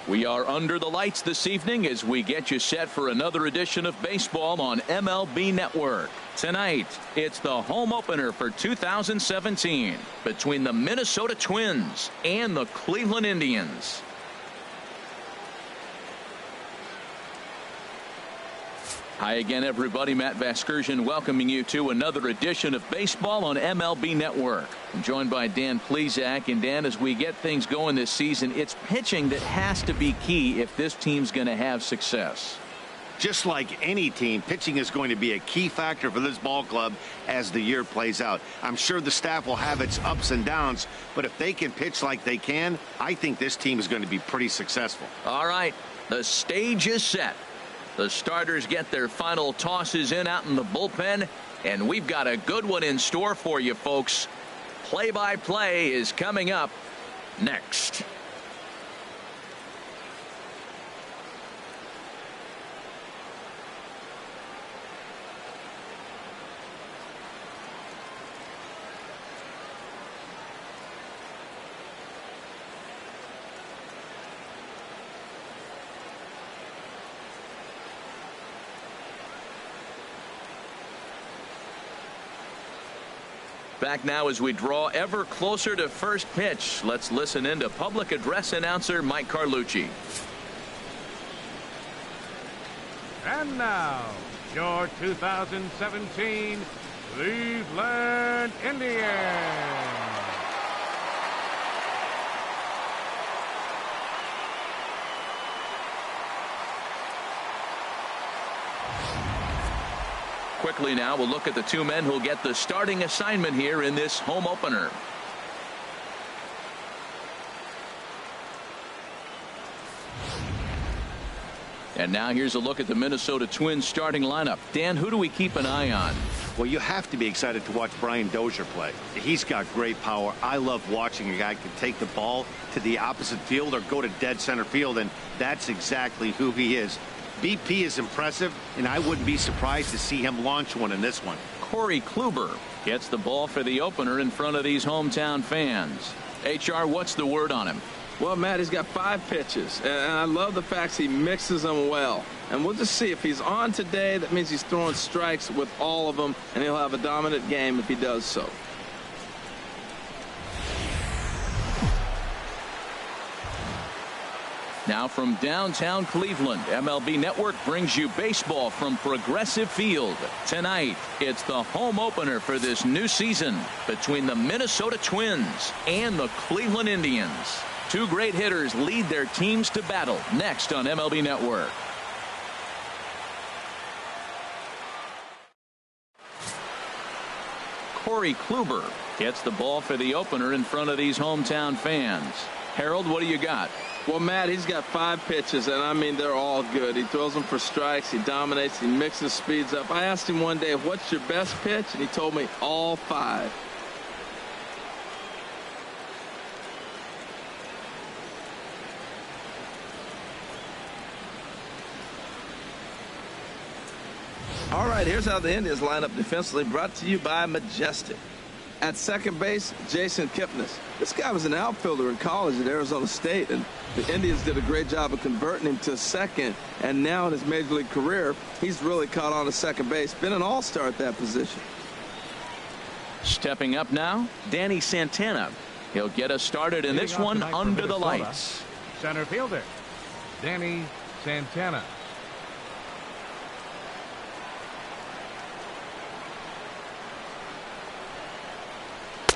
We are under the lights this evening as we get you set for another edition of baseball on MLB Network. Tonight, it's the home opener for 2017 between the Minnesota Twins and the Cleveland Indians. Hi again, everybody. Matt Vasgersian welcoming you to another edition of baseball on MLB Network. I'm joined by Dan Plesac. And Dan, as we get things going this season, it's pitching that has to be key if this team's going to have success. Just like any team, pitching is going to be a key factor for this ball club as the year plays out. I'm sure the staff will have its ups and downs, but if they can pitch like they can, I think this team is going to be pretty successful. All right, the stage is set. The starters get their final tosses in out in the bullpen, and we've got a good one in store for you folks. Play-by-play is coming up next. Back now as we draw ever closer to first pitch. Let's listen in to public address announcer Mike Carlucci. And now, your 2017 Cleveland Indians. Quickly now, we'll look at the two men who'll get the starting assignment here in this home opener. And now here's a look at the Minnesota Twins starting lineup. Dan, who do we keep an eye on? Well, you have to be excited to watch Brian Dozier play. He's got great power. I love watching a guy can take the ball to the opposite field or go to dead center field, and that's exactly who he is. BP is impressive, and I wouldn't be surprised to see him launch one in this one. Corey Kluber gets the ball for the opener in front of these hometown fans. HR, what's the word on him? Well, Matt, he's got 5 pitches, and I love the fact he mixes them well. And we'll just see if he's on today. That means he's throwing strikes with all of them, and he'll have a dominant game if he does so. Now from downtown Cleveland, MLB Network brings you baseball from Progressive Field. Tonight, it's the home opener for this new season between the Minnesota Twins and the Cleveland Indians. Two great hitters lead their teams to battle next on MLB Network. Corey Kluber gets the ball for the opener in front of these hometown fans. Harold, what do you got? Well, Matt, he's got 5 pitches, and I mean, they're all good. He throws them for strikes. He dominates. He mixes speeds up. I asked him one day, what's your best pitch? And he told me all 5. All right, here's how the Indians line up defensively, brought to you by Majestic. At second base, Jason Kipnis. This guy was an outfielder in college at Arizona State, and the Indians did a great job of converting him to second. And now in his major league career, he's really caught on to second base. Been an all-star at that position. Stepping up now, Danny Santana. He'll get us started in this one under the lights. Center fielder, Danny Santana.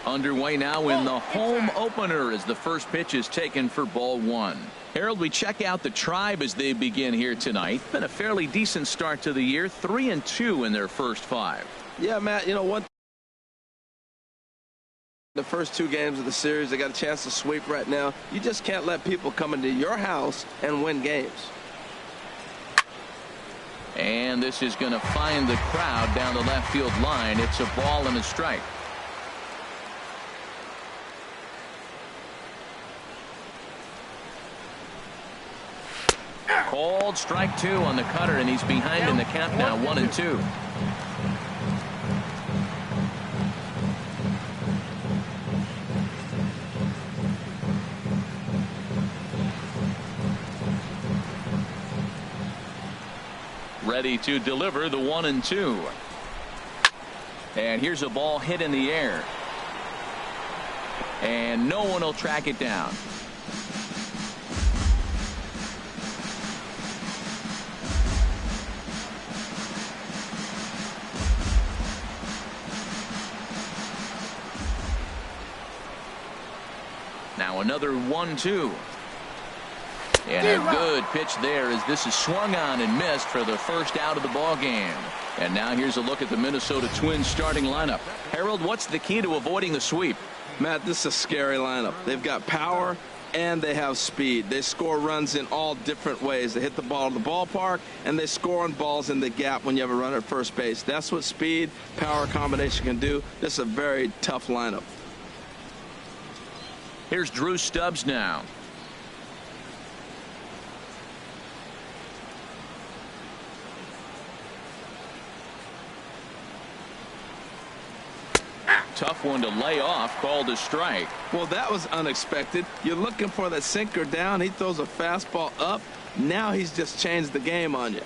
Underway now in the home opener as the first pitch is taken for ball 1. Harold, we check out the Tribe as they begin here tonight. Been a fairly decent start to the year, 3-2 in their first 5. Yeah, Matt, you know, the first 2 games of the series, they got a chance to sweep right now. You just can't let people come into your house and win games. And this is going to find the crowd down the left field line. It's a ball and a strike. Called strike 2 on the cutter, and he's behind in the count now, 1-2. ready to deliver the 1-2. And here's a ball hit in the air. And no one will track it down. Now another 1-2. And a good pitch there as this is swung on and missed for the first out of the ball game. And now here's a look at the Minnesota Twins starting lineup. Harold, what's the key to avoiding the sweep? Matt, this is a scary lineup. They've got power and they have speed. They score runs in all different ways. They hit the ball to the ballpark and they score on balls in the gap when you have a runner at first base. That's what speed, power combination can do. This is a very tough lineup. Here's Drew Stubbs now. Tough one to lay off, called a strike. Well, that was unexpected. You're looking for that sinker down. He throws a fastball up. Now he's just changed the game on you.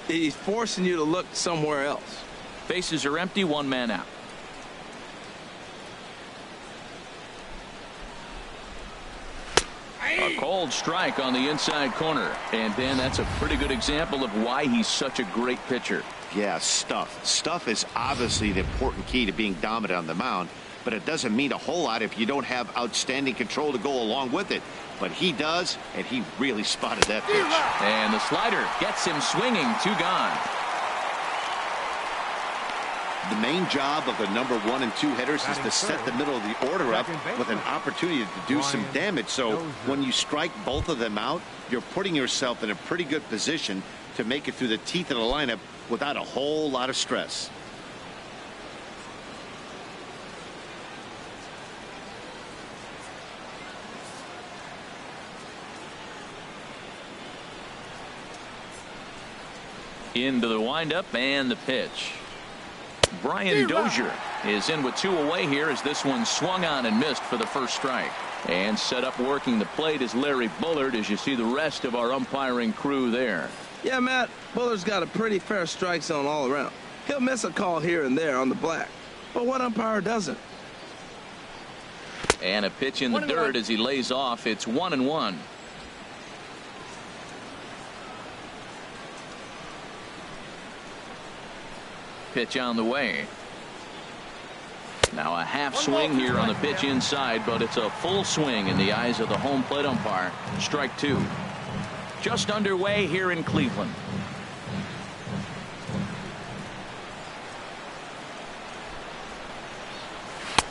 He's forcing you to look somewhere else. Bases are empty, one man out. A cold strike on the inside corner. And Dan, that's a pretty good example of why he's such a great pitcher. Yeah, stuff. Stuff is obviously the important key to being dominant on the mound, but it doesn't mean a whole lot if you don't have outstanding control to go along with it. But he does, and he really spotted that pitch. And the slider gets him swinging, 2 gone. The main job of the number 1 and 2 hitters is to set the middle of the order up with an opportunity to do some damage. So when you strike both of them out, you're putting yourself in a pretty good position to make it through the teeth of the lineup without a whole lot of stress. Into the windup and the pitch. Brian Dozier is in with 2 away here as this one swung on and missed for the first strike. And set up working the plate is Larry Bullard as you see the rest of our umpiring crew there. Yeah, Matt, Bullard's got a pretty fair strike zone all around. He'll miss a call here and there on the black. But what umpire doesn't? And a pitch in the dirt as he lays off. It's 1-1. Pitch on the way. Now a half swing here on the pitch inside, but it's a full swing in the eyes of the home plate umpire. Strike 2. Just underway here in Cleveland.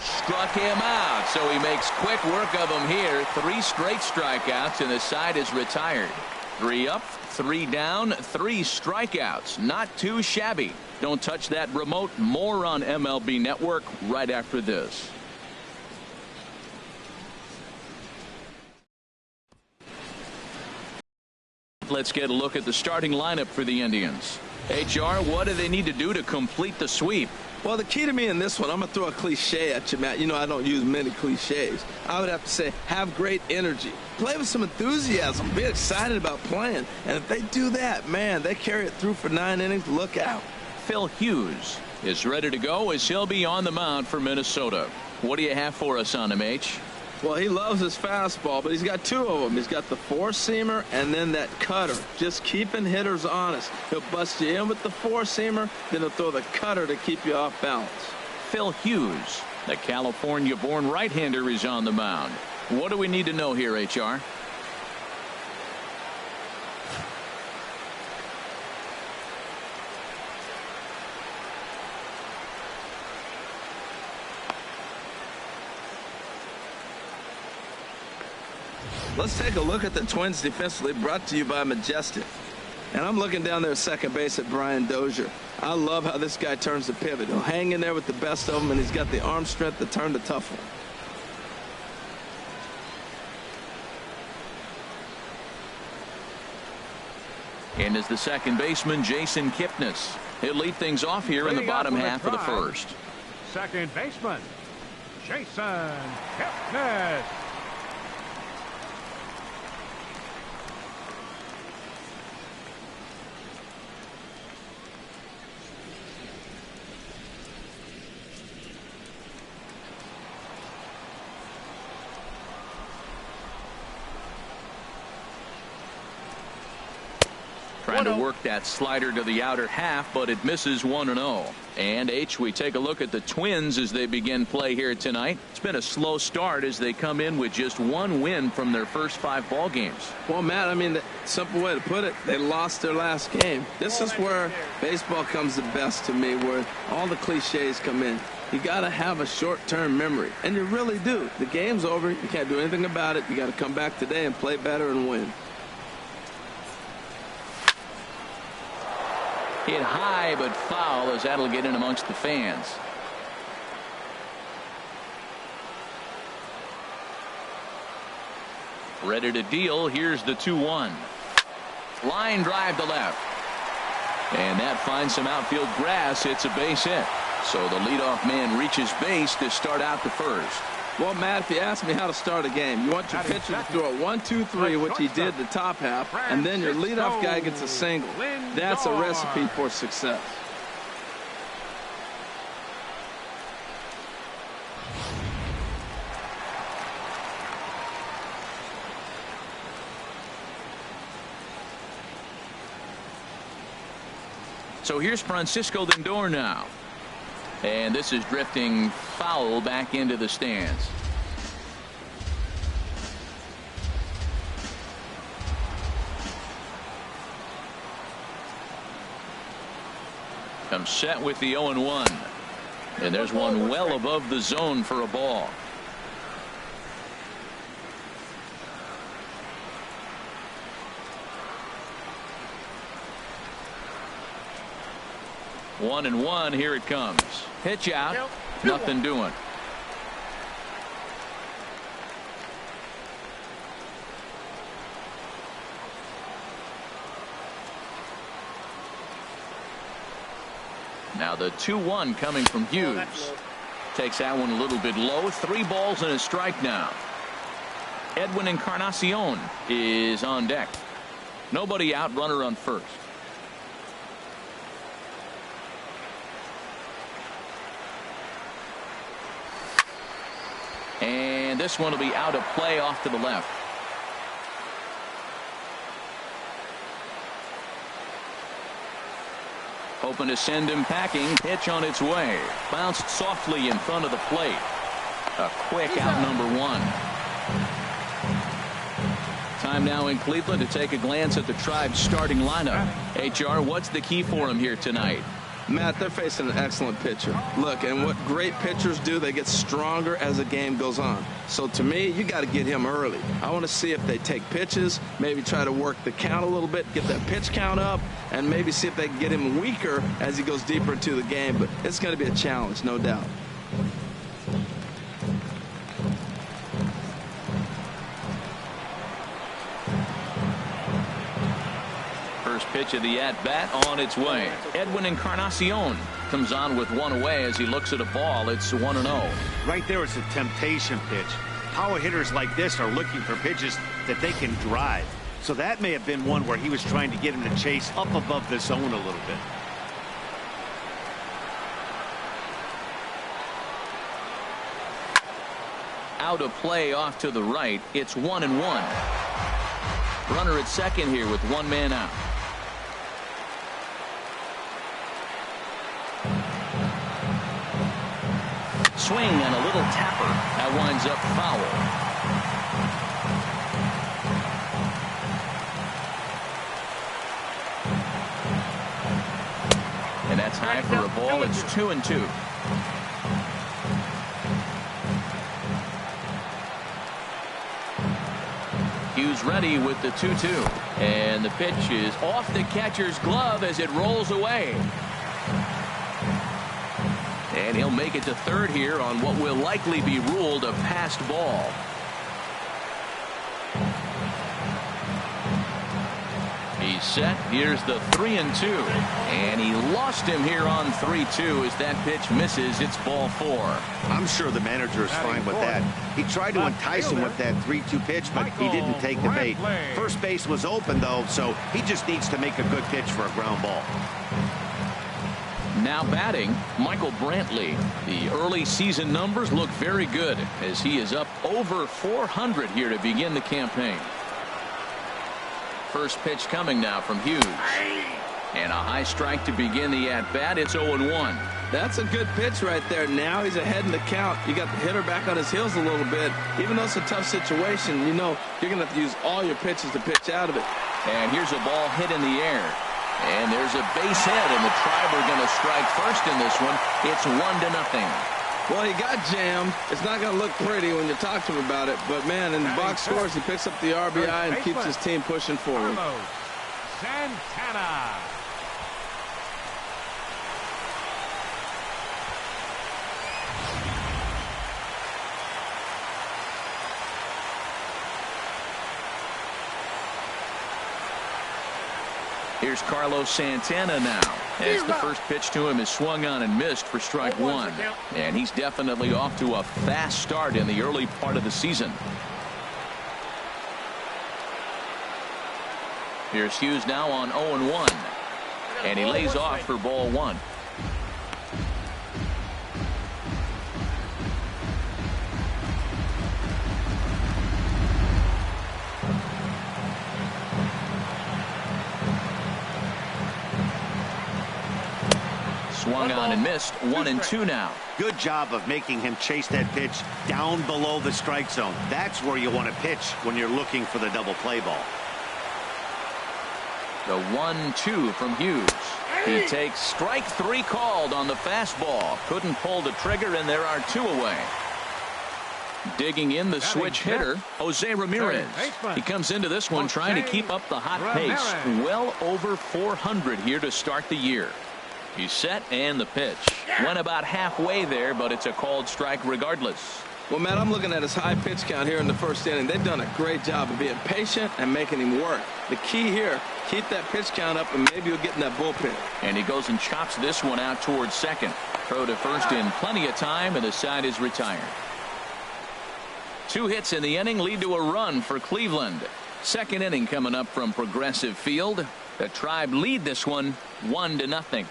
Struck him out, so he makes quick work of him here. 3 straight strikeouts, and the side is retired. 3 up, 3 down, 3 strikeouts. Not too shabby. Don't touch that remote. More on MLB Network right after this. Let's get a look at the starting lineup for the Indians. HR, what do they need to do to complete the sweep? Well, the key to me in this one, I'm going to throw a cliche at you, Matt. You know I don't use many cliches. I would have to say have great energy. Play with some enthusiasm. Be excited about playing. And if they do that, man, they carry it through for 9 innings. Look out. Phil Hughes is ready to go as he'll be on the mound for Minnesota. What do you have for us on him, H? Well, he loves his fastball, but he's got 2 of them. He's got the 4-seamer and then that cutter. Just keeping hitters honest. He'll bust you in with the 4-seamer, then he'll throw the cutter to keep you off balance. Phil Hughes, the California-born right-hander, is on the mound. What do we need to know here, HR? Let's take a look at the Twins defensively, brought to you by Majestic. And I'm looking down there at second base at Brian Dozier. I love how this guy turns the pivot. He'll hang in there with the best of them, and he's got the arm strength to turn the tough one. And is the second baseman, Jason Kipnis. He'll lead things off here in the bottom half of the first. Second baseman, Jason Kipnis. Trying to work that slider to the outer half, but it misses 1-0. And H, we take a look at the Twins as they begin play here tonight. It's been a slow start as they come in with just one win from their first 5 ball games. Well, Matt, I mean, the simple way to put it, they lost their last game. This is where baseball comes the best to me, where all the cliches come in. You got to have a short-term memory, and you really do. The game's over. You can't do anything about it. You got to come back today and play better and win. Hit high but foul as that'll get in amongst the fans. Ready to deal. Here's the 2-1. Line drive to left. And that finds some outfield grass. It's a base hit. So the leadoff man reaches base to start out the first. Well, Matt, if you ask me how to start a game, you want your pitcher to throw a 1-2-3, which he did the top half, and then your leadoff guy gets a single. That's a recipe for success. So here's Francisco Lindor now. And this is drifting foul back into the stands. Comes set with the 0-1. And there's one well above the zone for a ball. One and one. Here it comes. Pitch out. Nothing doing. Now the 2-1 coming from Hughes. Takes that one a little bit low. 3 balls and a strike now. Edwin Encarnacion is on deck. Nobody out. Runner on first. And this one will be out of play off to the left. Hoping to send him packing. Pitch on its way. Bounced softly in front of the plate. A quick out, number 1. Time now in Cleveland to take a glance at the Tribe's starting lineup. HR, what's the key for him here tonight? Matt, they're facing an excellent pitcher. Look, and what great pitchers do, they get stronger as the game goes on. So to me, you got to get him early. I want to see if they take pitches, maybe try to work the count a little bit, get that pitch count up, and maybe see if they can get him weaker as he goes deeper into the game. But it's going to be a challenge, no doubt. First pitch of the at-bat on its way. Edwin Encarnacion comes on with one away as he looks at a ball. It's 1-0. Right there is a temptation pitch. Power hitters like this are looking for pitches that they can drive. So that may have been one where he was trying to get him to chase up above the zone a little bit. Out of play off to the right. It's 1-1. Runner at second here with one man out. Swing and a little tapper. That winds up foul. And that's high for a ball. It's 2-2. Hughes ready with the 2-2. And the pitch is off the catcher's glove as it rolls away. And he'll make it to third here on what will likely be ruled a passed ball. He's set. Here's the 3-2. And he lost him here on 3-2 as that pitch misses. It's ball 4. I'm sure the manager is fine with that. He tried to entice him with that 3-2 pitch, but he didn't take the bait. First base was open, though, so he just needs to make a good pitch for a ground ball. Now batting, Michael Brantley. The early season numbers look very good as he is up over 400 here to begin the campaign. first pitch coming now from Hughes. And a high strike to begin the at-bat. It's 0-1. That's a good pitch right there. Now he's ahead in the count. You got the hitter back on his heels a little bit. Even though it's a tough situation, you know you're going to have to use all your pitches to pitch out of it. And here's a ball hit in the air. And there's a base hit, and the Tribe are going to strike first in this one. It's 1-0. Well, he got jammed. It's not going to look pretty when you talk to him about it. But, man, in the box scores, he picks up the RBI and keeps his team pushing forward. Santana. Here's Carlos Santana now, as the first pitch to him is swung on and missed for strike one. And he's definitely off to a fast start in the early part of the season. Here's Hughes now on 0-1. And he lays off for ball one. Swung on and missed. 1-2 now. Good job of making him chase that pitch down below the strike zone. That's where you want to pitch when you're looking for the double play ball. The 1-2 from Hughes. He takes strike three called on the fastball. Couldn't pull the trigger, and there are two away. Digging in the switch hitter, Jose Ramirez. He comes into this one trying to keep up the hot pace. Well over 400 here to start the year. He's set, and the pitch went about halfway there, but it's a called strike regardless. Well, Matt, I'm looking at his high pitch count here in the first inning. They've done a great job of being patient and making him work. The key here, keep that pitch count up, and maybe you'll get in that bullpen. And he goes and chops this one out towards second. Throw to first in plenty of time, and the side is retired. 2 hits in the inning lead to a run for Cleveland. Second inning coming up from Progressive Field. The Tribe lead this one 1-0.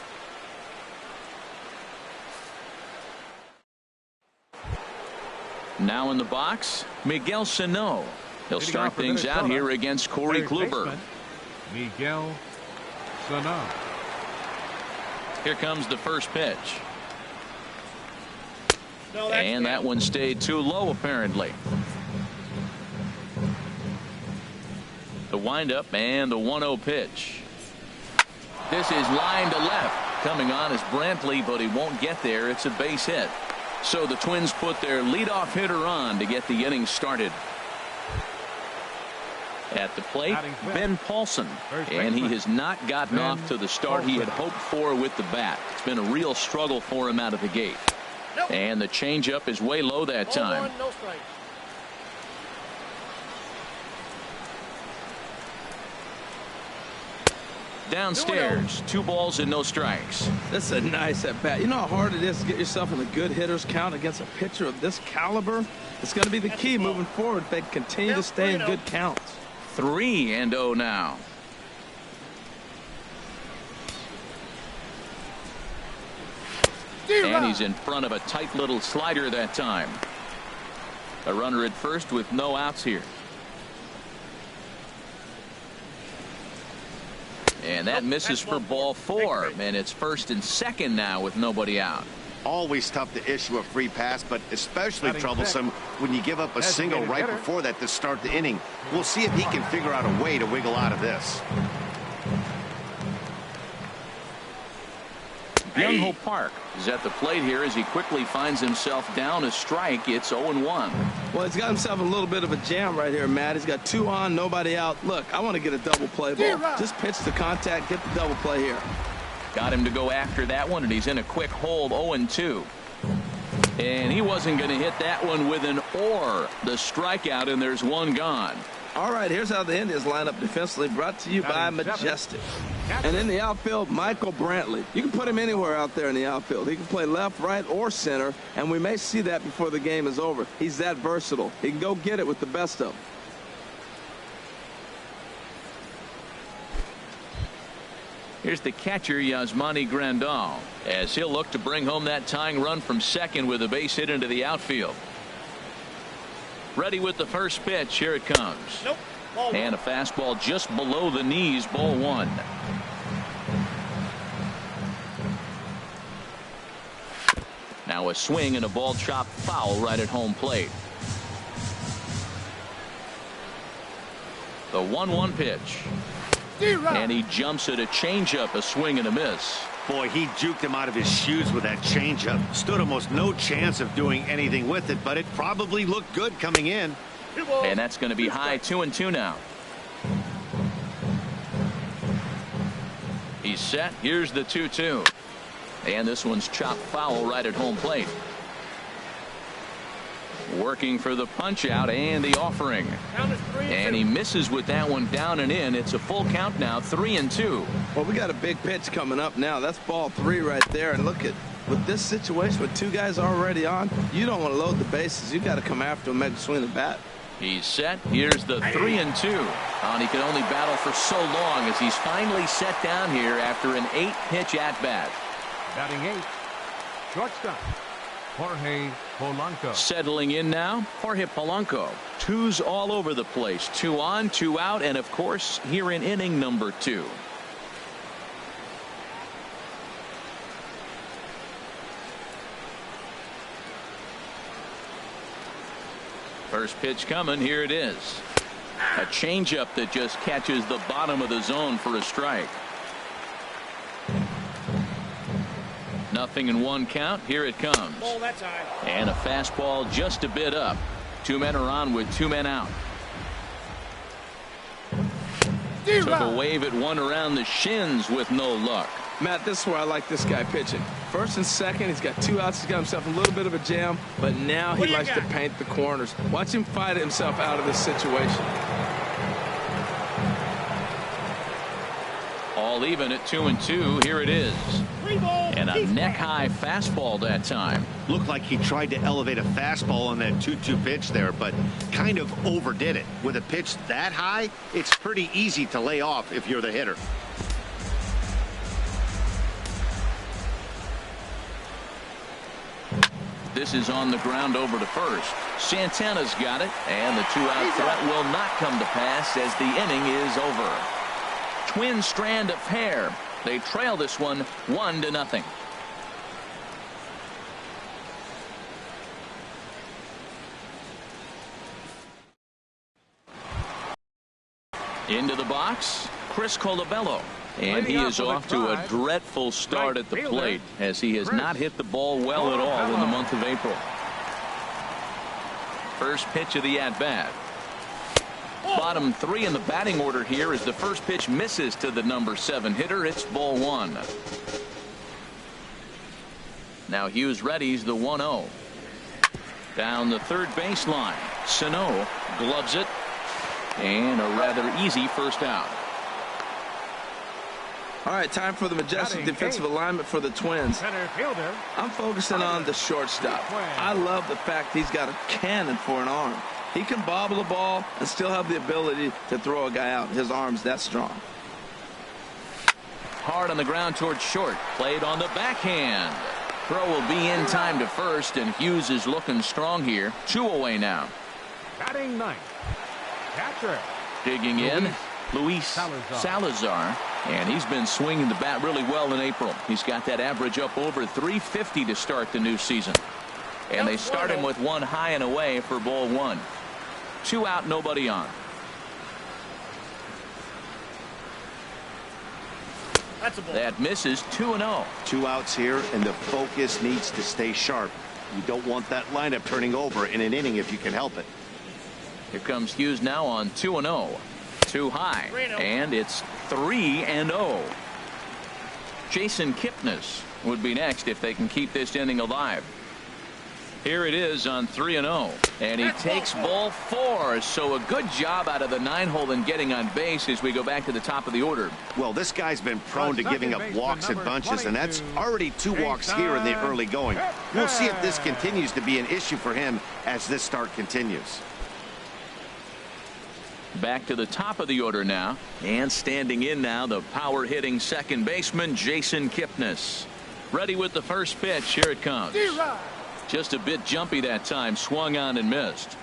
Now in the box, Miguel Sano. He'll start things out here against Corey Kluber. Miguel Sano. Here comes the first pitch. And that one stayed too low, apparently. The windup and the 1-0 pitch. This is line to left. Coming on is Brantley, but he won't get there. It's a base hit. So the Twins put their leadoff hitter on to get the inning started. At the plate, Ben Paulson, and he has not gotten off to the start he had hoped for with the bat. It's been a real struggle for him out of the gate. And the changeup is way low that time. Downstairs, 2 balls and no strikes. This is a nice at bat. You know how hard it is to get yourself in a good hitter's count against a pitcher of this caliber? It's going to be the key moving forward if they continue to stay in good counts. 3-0 now. And he's in front of a tight little slider that time. A runner at first with no outs here. And that misses for ball 4. And it's first and second now with nobody out. Always tough to issue a free pass, but especially troublesome when you give up a single right before that to start the inning. We'll see if he can figure out a way to wiggle out of this. Byung-Ho Park is at the plate here as he quickly finds himself down a strike. It's 0-1. Well, he's got himself a little bit of a jam right here, Matt. He's got 2 on, nobody out. Look, I want to get a double play ball. Just pitch the contact, get the double play here. Got him to go after that one, and he's in a quick hold. 0-2. And he wasn't going to hit that one with an or. The strikeout, and there's 1 gone. All right, here's how the Indians line up defensively, brought to you by Majestic. And in the outfield, Michael Brantley. You can put him anywhere out there in the outfield. He can play left, right, or center, and we may see that before the game is over. He's that versatile. He can go get it with the best of them. Here's the catcher, Yasmani Grandal, as he'll look to bring home that tying run from second with a base hit into the outfield. Ready with the first pitch. Here it comes. And a fastball just below the knees, ball one. Now a swing and a ball chopped foul right at home plate. The 1-1 pitch. And he jumps at a changeup, a swing and a miss. Boy, he juked him out of his shoes with that changeup. Stood almost no chance of doing anything with it, but it probably looked good coming in. And that's going to be high 2-2 now. He's set. Here's the 2-2. And this one's chopped foul right at home plate. Working for the punch out and the offering. And he misses with that one down and in. It's a full count now, 3-2. Well, we got a big pitch coming up now. That's ball 3 right there. And look at with this situation with 2 guys already on, you don't want to load the bases. You got to come after him, make a swing of the bat. He's set. Here's the 3-2. And he can only battle for so long as he's finally set down here after an 8-pitch at bat. Batting 8, shortstop, Jorge Polanco. Settling in now, Jorge Polanco. 2's all over the place. 2 on, 2 out, and of course, here in inning number 2. First pitch coming. Here it is. A changeup that just catches the bottom of the zone for a strike. Nothing in 1 count. Here it comes. Oh, that's high. And a fastball just a bit up. 2 men are on with 2 men out. Took a wave at one around the shins with no luck. Matt, this is where I like this guy pitching. First and second, he's got 2 outs. He's got himself a little bit of a jam, but now he likes to paint the corners. Watch him fight himself out of this situation. All even at 2-2. Here it is. And a neck-high fastball that time. Looked like he tried to elevate a fastball on that 2-2 pitch there, but kind of overdid it. With a pitch that high, it's pretty easy to lay off if you're the hitter. This is on the ground over to first. Santana's got it, and the 2-out threat will not come to pass as the inning is over. Twin strand of hair. They trail this one 1-0. Into the box, Chris Colabello. And he is off to a dreadful start at the plate as he has not hit the ball well at all in the month of April. First pitch of the at-bat. Bottom 3 in the batting order here as the first pitch misses to the number 7 hitter. It's ball 1. Now Hughes readies the 1-0. Down the third baseline. Sano gloves it. And a rather easy first out. All right, time for the majestic defensive alignment for the Twins. Center fielder. I'm focusing on the shortstop. I love the fact he's got a cannon for an arm. He can bobble the ball and still have the ability to throw a guy out. His arm's that strong. Hard on the ground towards short. Played on the backhand. Throw will be in time to first, and Hughes is looking strong here. 2 away now. Batting 9th, catcher. Digging in, Luis Salazar. And he's been swinging the bat really well in April. He's got that average up over 350 to start the new season. And they start him with 1 high and away for ball 1. 2 out, nobody on. That's a ball. That misses. 2-0. 2 outs here, and the focus needs to stay sharp. You don't want that lineup turning over in an inning if you can help it. Here comes Hughes now on 2-0. 2 high, and it's 3-0. Jason Kipnis would be next if they can keep this inning alive. Here it is on 3-0, and he takes ball 4. So a good job out of the 9-hole in getting on base as we go back to the top of the order. Well, this guy's been prone to giving up walks in bunches, and that's already 2 walks here in the early going. We'll see if this continues to be an issue for him as this start continues. Back to the top of the order now, and standing in now, the power hitting second baseman Jason Kipnis. Ready with the first pitch. Here it comes. Just a bit jumpy that time. Swung on and missed.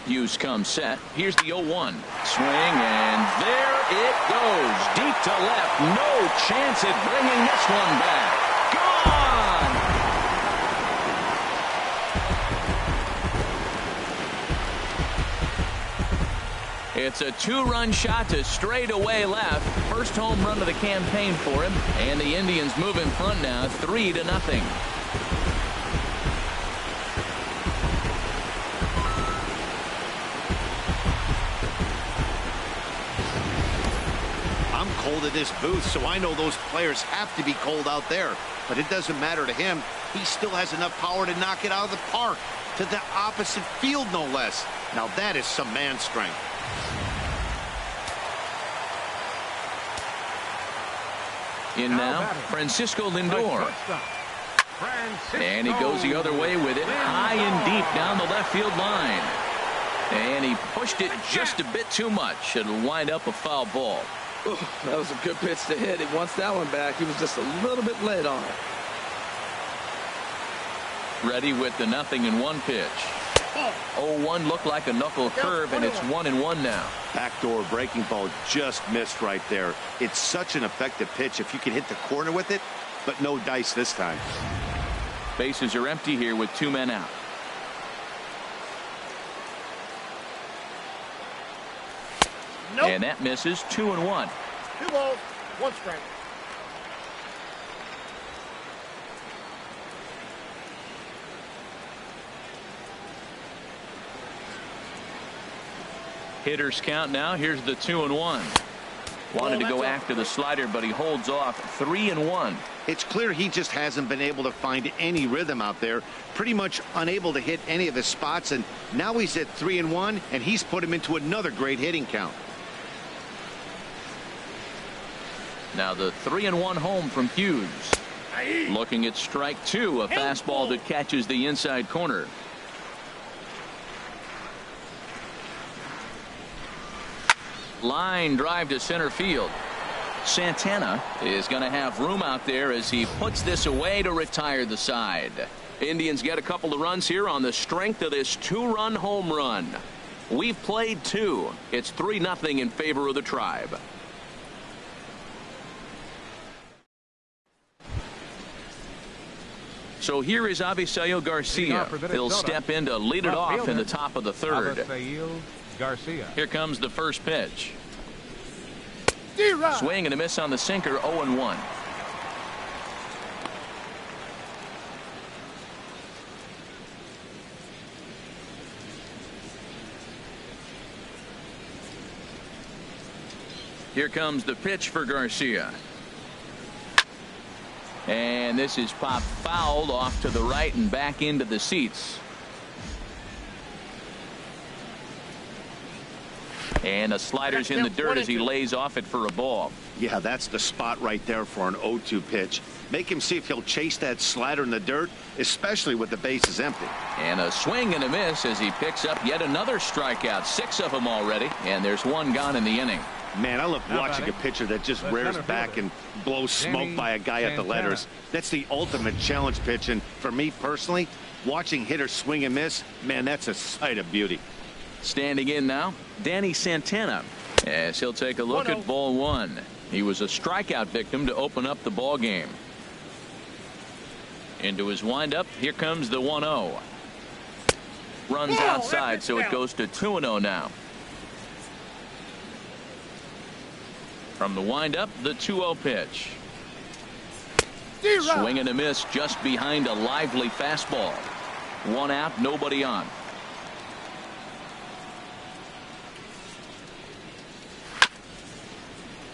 Hughes comes set. Here's the 0-1. Swing, and there it goes. Deep to left. No chance at bringing this one back. Gone! It's a 2-run shot to straightaway left. First home run of the campaign for him. And the Indians move in front now 3-0. Cold at this booth, so I know those players have to be cold out there, but it doesn't matter to him. He still has enough power to knock it out of the park, to the opposite field no less. Now that is some man strength. In now, Francisco Lindor. And he goes the other way with it, high and deep down the left field line. And he pushed it just a bit too much. It'll wind up a foul ball. Ooh, that was a good pitch to hit. He wants that one back. He was just a little bit late on it. Ready with the 0-1 pitch. 0-1 looked like a knuckle curve, and it's 1-1 now. Backdoor breaking ball just missed right there. It's such an effective pitch if you can hit the corner with it, but no dice this time. Bases are empty here with 2 men out. Nope. And that misses. 2-1. 2 balls, 1 strike. Hitters count now. Here's the 2-1. Wanted to go after the slider, but he holds off. 3-1. It's clear he just hasn't been able to find any rhythm out there. Pretty much unable to hit any of his spots, and now he's at 3-1, and he's put him into another great hitting count. Now the 3-1 home from Hughes. Looking at strike 2, a fastball that catches the inside corner. Line drive to center field. Santana is going to have room out there as he puts this away to retire the side. Indians get a couple of runs here on the strength of this 2-run home run. We've played 2. It's 3-0 in favor of the Tribe. So here is Avisail Garcia. He'll step in to lead it off in the top of the 3rd. Here comes the first pitch. Swing and a miss on the sinker. 0-1. Here comes the pitch for Garcia. And this is popped fouled off to the right and back into the seats. And the slider's in the dirt as he lays off it for a ball. Yeah, that's the spot right there for an 0-2 pitch. Make him see if he'll chase that slider in the dirt, especially with the bases empty. And a swing and a miss as he picks up yet another strikeout. 6 of them already, and there's 1 gone in the inning. Man, I love watching a pitcher that just rears back and blows smoke by a guy at the letters. That's the ultimate challenge pitch, and for me personally, watching hitters swing and miss, man, that's a sight of beauty. Standing in now, Danny Santana, as he'll take a look at ball 1. He was a strikeout victim to open up the ball game. Into his windup, here comes the 1-0. Runs outside, so it goes to 2-0 now. From the windup, the 2-0 pitch. Swing and a miss just behind a lively fastball. 1 out, nobody on.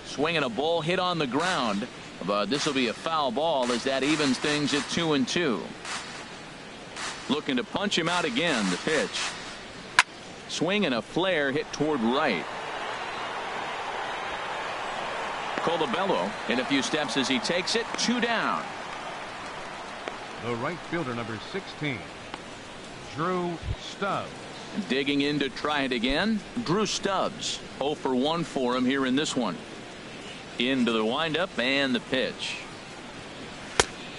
Swinging a ball hit on the ground, but this will be a foul ball as that evens things at 2-2. Looking to punch him out again. The pitch. Swing and a flare hit toward right. Colabello in a few steps as he takes it. 2 down. The right fielder, number 16, Drew Stubbs. Digging in to try it again. Drew Stubbs. 0 for 1 for him here in this one. Into the windup and the pitch.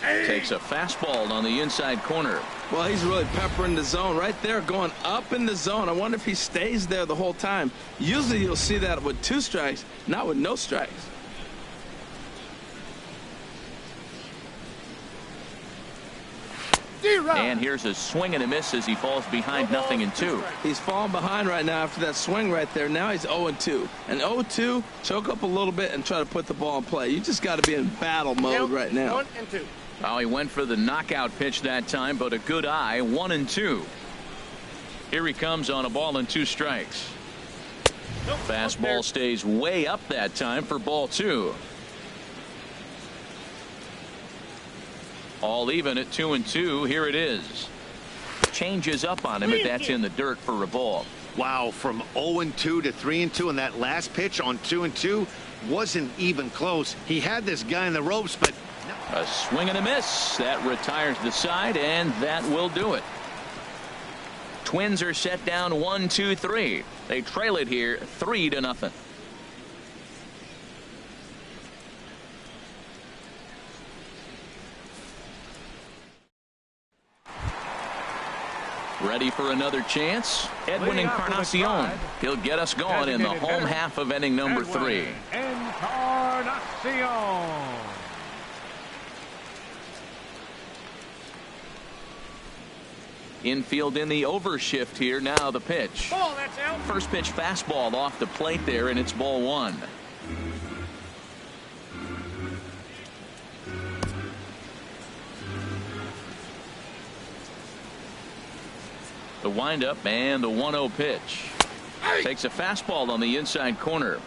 Takes a fastball on the inside corner. Well, he's really peppering the zone right there, going up in the zone. I wonder if he stays there the whole time. Usually you'll see that with 2 strikes, not with no strikes. And here's a swing and a miss as he falls behind 0-2. He's falling behind right now after that swing right there. Now he's 0-2. And 0-2, choke up a little bit and try to put the ball in play. You just got to be in battle mode right now. 1-2. Oh, he went for the knockout pitch that time, but a good eye. 1-2. Here he comes on a ball and 2 strikes. Fastball stays way up that time for ball 2. All even at 2-2. Here it is. Changes up on him, but that's in the dirt for a ball. Wow, from 0-2 to 3-2, and that last pitch on 2-2 wasn't even close. He had this guy in the ropes, but a swing and a miss. That retires the side, and that will do it. Twins are set down 1-2-3. They trail it here 3-0. Ready for another chance? Edwin Encarnacion. He'll get us going in the home half of inning number 3. Encarnacion. Infield in the overshift here. Now the pitch. Ball, that's out. First pitch fastball off the plate there, and it's ball 1. The windup and the 1-0 pitch. Takes a fastball on the inside corner.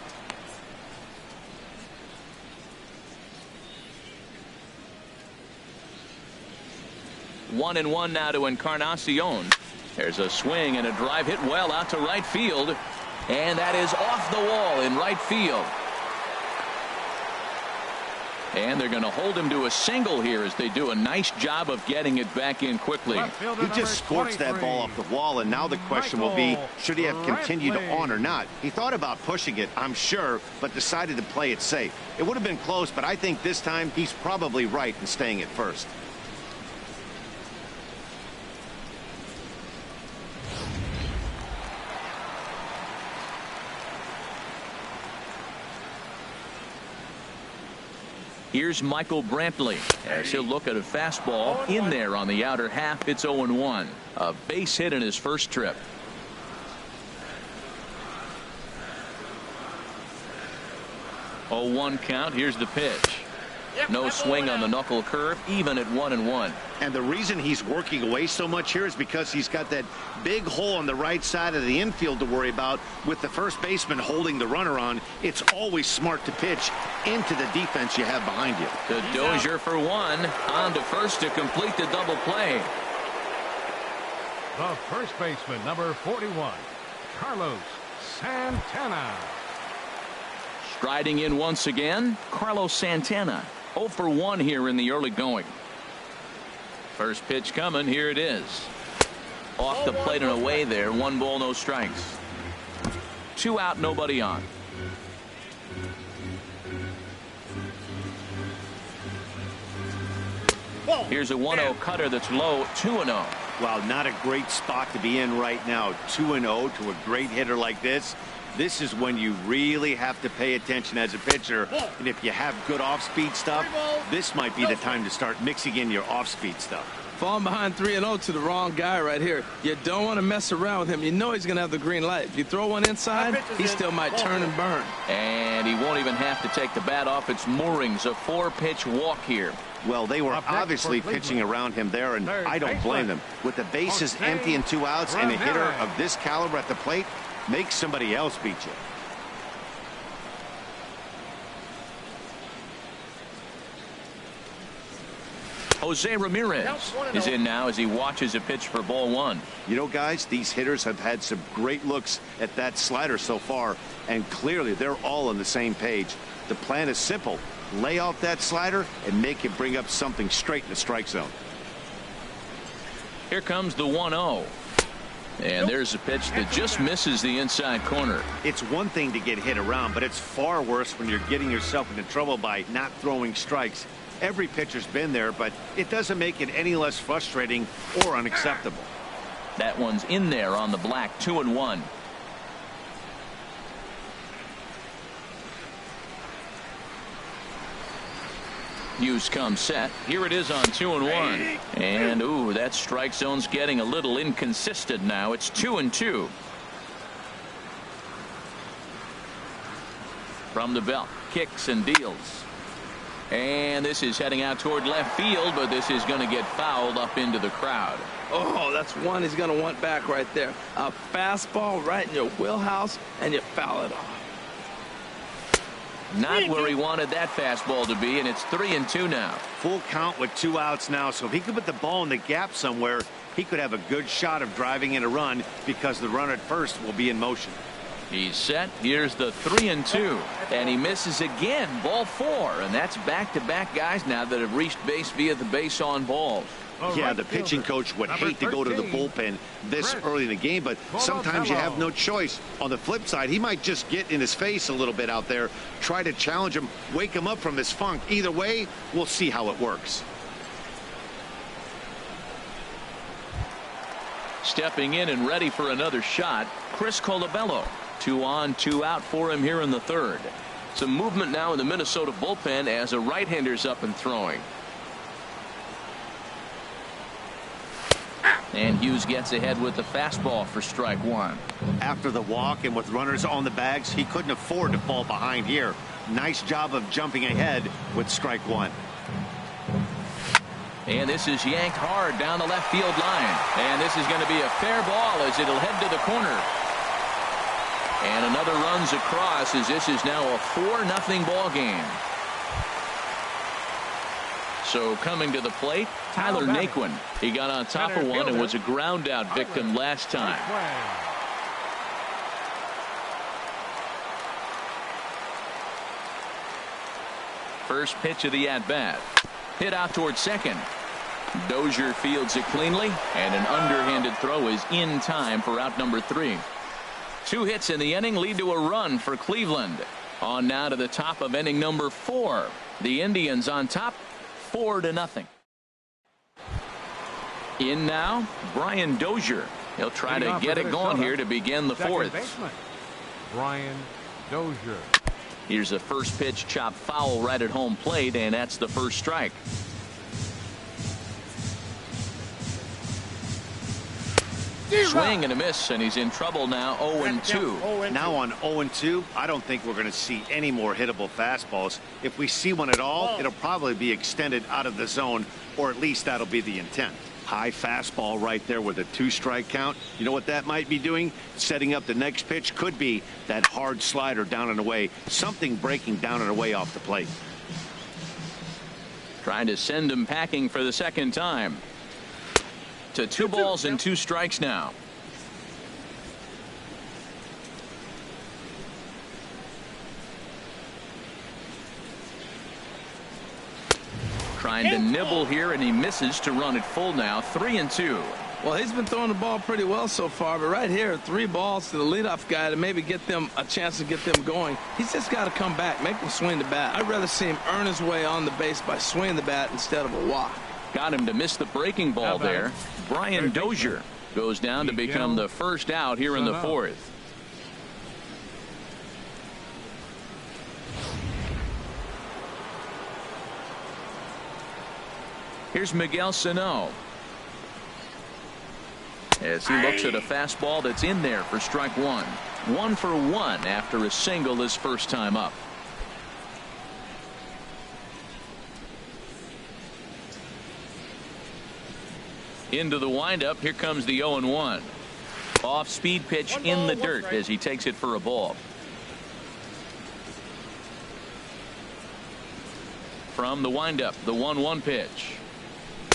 One and one now to Encarnacion. There's a swing and a drive hit well out to right field, and that is off the wall in right field. And they're going to hold him to a single here as they do a nice job of getting it back in quickly. He just scorched that ball off the wall, and now the question will be, should he have continued on or not? He thought about pushing it, I'm sure, but decided to play it safe. It would have been close, but I think this time he's probably right in staying at first. Here's Michael Brantley as he'll look at a fastball in there on the outer half. It's 0-1. A base hit in his first trip. 0-1 count. Here's the pitch. No swing on the knuckle curve, even at 1-1. And the reason he's working away so much here is because he's got that big hole on the right side of the infield to worry about. With the first baseman holding the runner on, it's always smart to pitch into the defense you have behind you. To Dozier for 1. On to first to complete the double play. The first baseman, number 41, Carlos Santana. Striding in once again, Carlos Santana. 0 for 1 here in the early going. First pitch coming. Here it is. Off the plate and away there. 1 ball, no strikes. 2 out, nobody on. Here's a 1-0 cutter that's low. 2-0. Wow, not a great spot to be in right now. 2-0 to a great hitter like this. This is when you really have to pay attention as a pitcher. And if you have good off-speed stuff, this might be the time to start mixing in your off-speed stuff. Falling behind 3-0 to the wrong guy right here. You don't want to mess around with him. You know he's going to have the green light. If you throw one inside, he still might turn and burn. And he won't even have to take the bat off its moorings. A 4-pitch walk here. Well, they were obviously pitching around him there, and I don't blame them. With the bases empty and 2 outs and a hitter of this caliber at the plate, make somebody else beat you. Jose Ramirez is in now as he watches a pitch for ball 1. You know, guys, these hitters have had some great looks at that slider so far, and clearly they're all on the same page. The plan is simple. Lay off that slider and make him bring up something straight in the strike zone. Here comes the 1-0. And there's a pitch that just misses the inside corner. It's one thing to get hit around, but it's far worse when you're getting yourself into trouble by not throwing strikes. Every pitcher's been there, but it doesn't make it any less frustrating or unacceptable. That one's in there on the black. 2-1. Hughes comes set. Here it is on 2-1. And ooh, that strike zone's getting a little inconsistent now. It's 2-2. From the belt, kicks and deals. And this is heading out toward left field, but this is going to get fouled up into the crowd. Oh, that's one he's going to want back right there. A fastball right in your wheelhouse, and you foul it off. Not where he wanted that fastball to be, and it's 3-2 now. Full count with 2 outs now, so if he could put the ball in the gap somewhere, he could have a good shot of driving in a run because the runner at first will be in motion. He's set. Here's the 3-2, and he misses again. Ball 4, and that's back-to-back guys now that have reached base via the base on balls. Yeah, the pitching coach would hate to go to the bullpen this early in the game, but sometimes you have no choice. On the flip side, he might just get in his face a little bit out there, try to challenge him, wake him up from his funk. Either way, we'll see how it works. Stepping in and ready for another shot, Chris Colabello. 2 on, 2 out for him here in the third. Some movement now in the Minnesota bullpen as a right-hander's up and throwing. And Hughes gets ahead with the fastball for strike 1. After the walk and with runners on the bags, he couldn't afford to fall behind here. Nice job of jumping ahead with strike 1. And this is yanked hard down the left field line. And this is going to be a fair ball as it'll head to the corner. And another runs across as this is now a 4-0 ball game. So coming to the plate, Tyler Naquin. He got on top of one and was a ground out victim last time. First pitch of the at-bat. Hit out towards second. Dozier fields it cleanly, and an underhanded throw is in time for out number 3. 2 hits in the inning lead to a run for Cleveland. On now to the top of inning number 4. The Indians on top, 4-0. In now, Brian Dozier. He'll try to get it going here to begin the 4th. Brian Dozier. Here's a first pitch chop foul right at home plate, and that's the first strike. Swing and a miss, and he's in trouble now. 0-2. Now on 0-2, I don't think we're going to see any more hittable fastballs. If we see one at all, it'll probably be extended out of the zone, or at least that'll be the intent. High fastball right there with a 2-strike count. You know what that might be doing? Setting up the next pitch. Could be that hard slider down and away. Something breaking down and away off the plate. Trying to send him packing for the second time. To 2 balls and 2 strikes now. Trying to nibble here, and he misses to run it full now. 3-2. Well, he's been throwing the ball pretty well so far, but right here, 3 balls to the leadoff guy to maybe get them a chance to get them going. He's just got to come back, make him swing the bat. I'd rather see him earn his way on the base by swinging the bat instead of a walk. Got him to miss the breaking ball there. Brian Dozier goes down to become the first out here in the 4th. Here's Miguel Sano as he looks at a fastball that's in there for strike 1. 1 for 1 after a single his first time up. Into the windup. Here comes the 0-1. Off speed pitch in the dirt as he takes it for a ball. From the windup, the 1-1 pitch.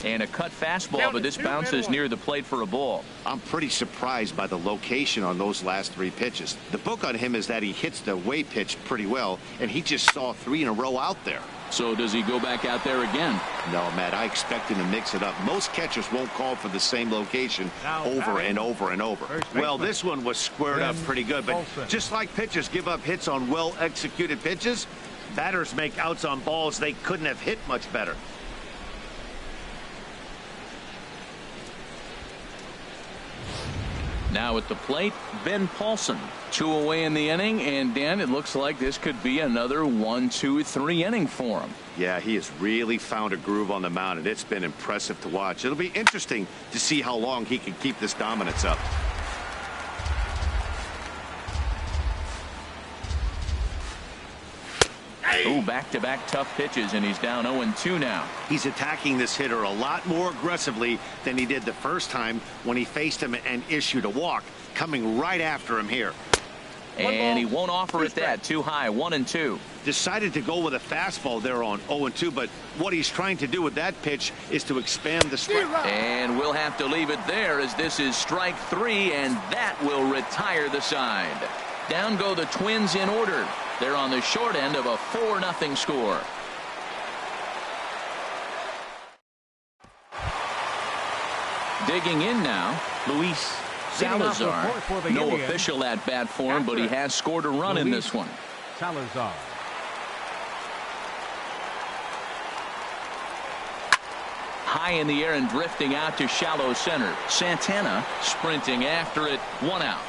And a cut fastball, but this bounces near the plate for a ball. I'm pretty surprised by the location on those last 3 pitches. The book on him is that he hits the away pitch pretty well, and he just saw 3 in a row out there. So does he go back out there again? No, Matt, I expect him to mix it up. Most catchers won't call for the same location over and over and over. Well, this one was squared up pretty good, but just like pitchers give up hits on well-executed pitches, Batters make outs on balls they couldn't have hit much better. Now at the plate, Ben Paulson. 2 away in the inning, and Dan, it looks like this could be another 1, 2, 3 inning for him. Yeah, he has really found a groove on the mound, and it's been impressive to watch. It'll be interesting to see how long he can keep this dominance up. Oh, back-to-back tough pitches, and he's down 0-2 now. He's attacking this hitter a lot more aggressively than he did the first time when he faced him and issued a walk, coming right after him here. And he won't offer it that. Too high. 1-2. Decided to go with a fastball there on 0-2, but what he's trying to do with that pitch is to expand the strike. And we'll have to leave it there, as this is strike 3, and that will retire the side. Down go the Twins in order. They're on the short end of a 4-0 score. Digging in now, Luis Salazar. No official at bat for him, but he has scored a run in this one. Salazar. High in the air and drifting out to shallow center. Santana sprinting after it. 1 out.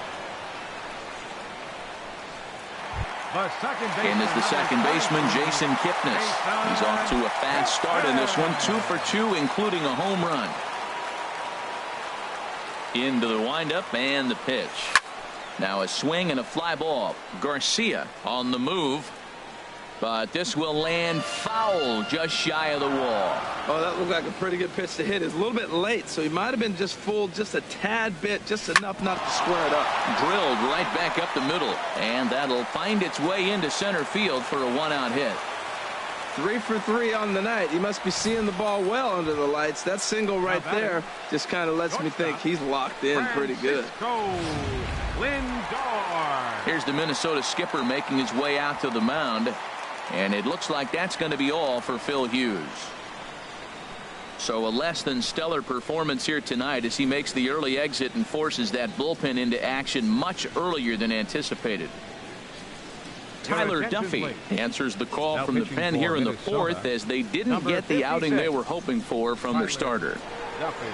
And is the second baseman, Jason Kipnis. He's off to a fast start in this one. 2 for 2, including a home run. Into the windup and the pitch. Now a swing and a fly ball. Garcia on the move. But this will land foul just shy of the wall. Oh, that looked like a pretty good pitch to hit. It's a little bit late, so he might have been just fooled just a tad bit, just enough not to square it up. Drilled right back up the middle, and that'll find its way into center field for a 1-out hit. 3 for 3 on the night. He must be seeing the ball well under the lights. That single right there just kind of lets me think he's locked in pretty good. Here's the Minnesota skipper making his way out to the mound. And it looks like that's going to be all for Phil Hughes. So a less than stellar performance here tonight as he makes the early exit and forces that bullpen into action much earlier than anticipated. Tyler Duffy answers the call from the pen here in the 4th, as they didn't get the outing they were hoping for from their starter. Duffy.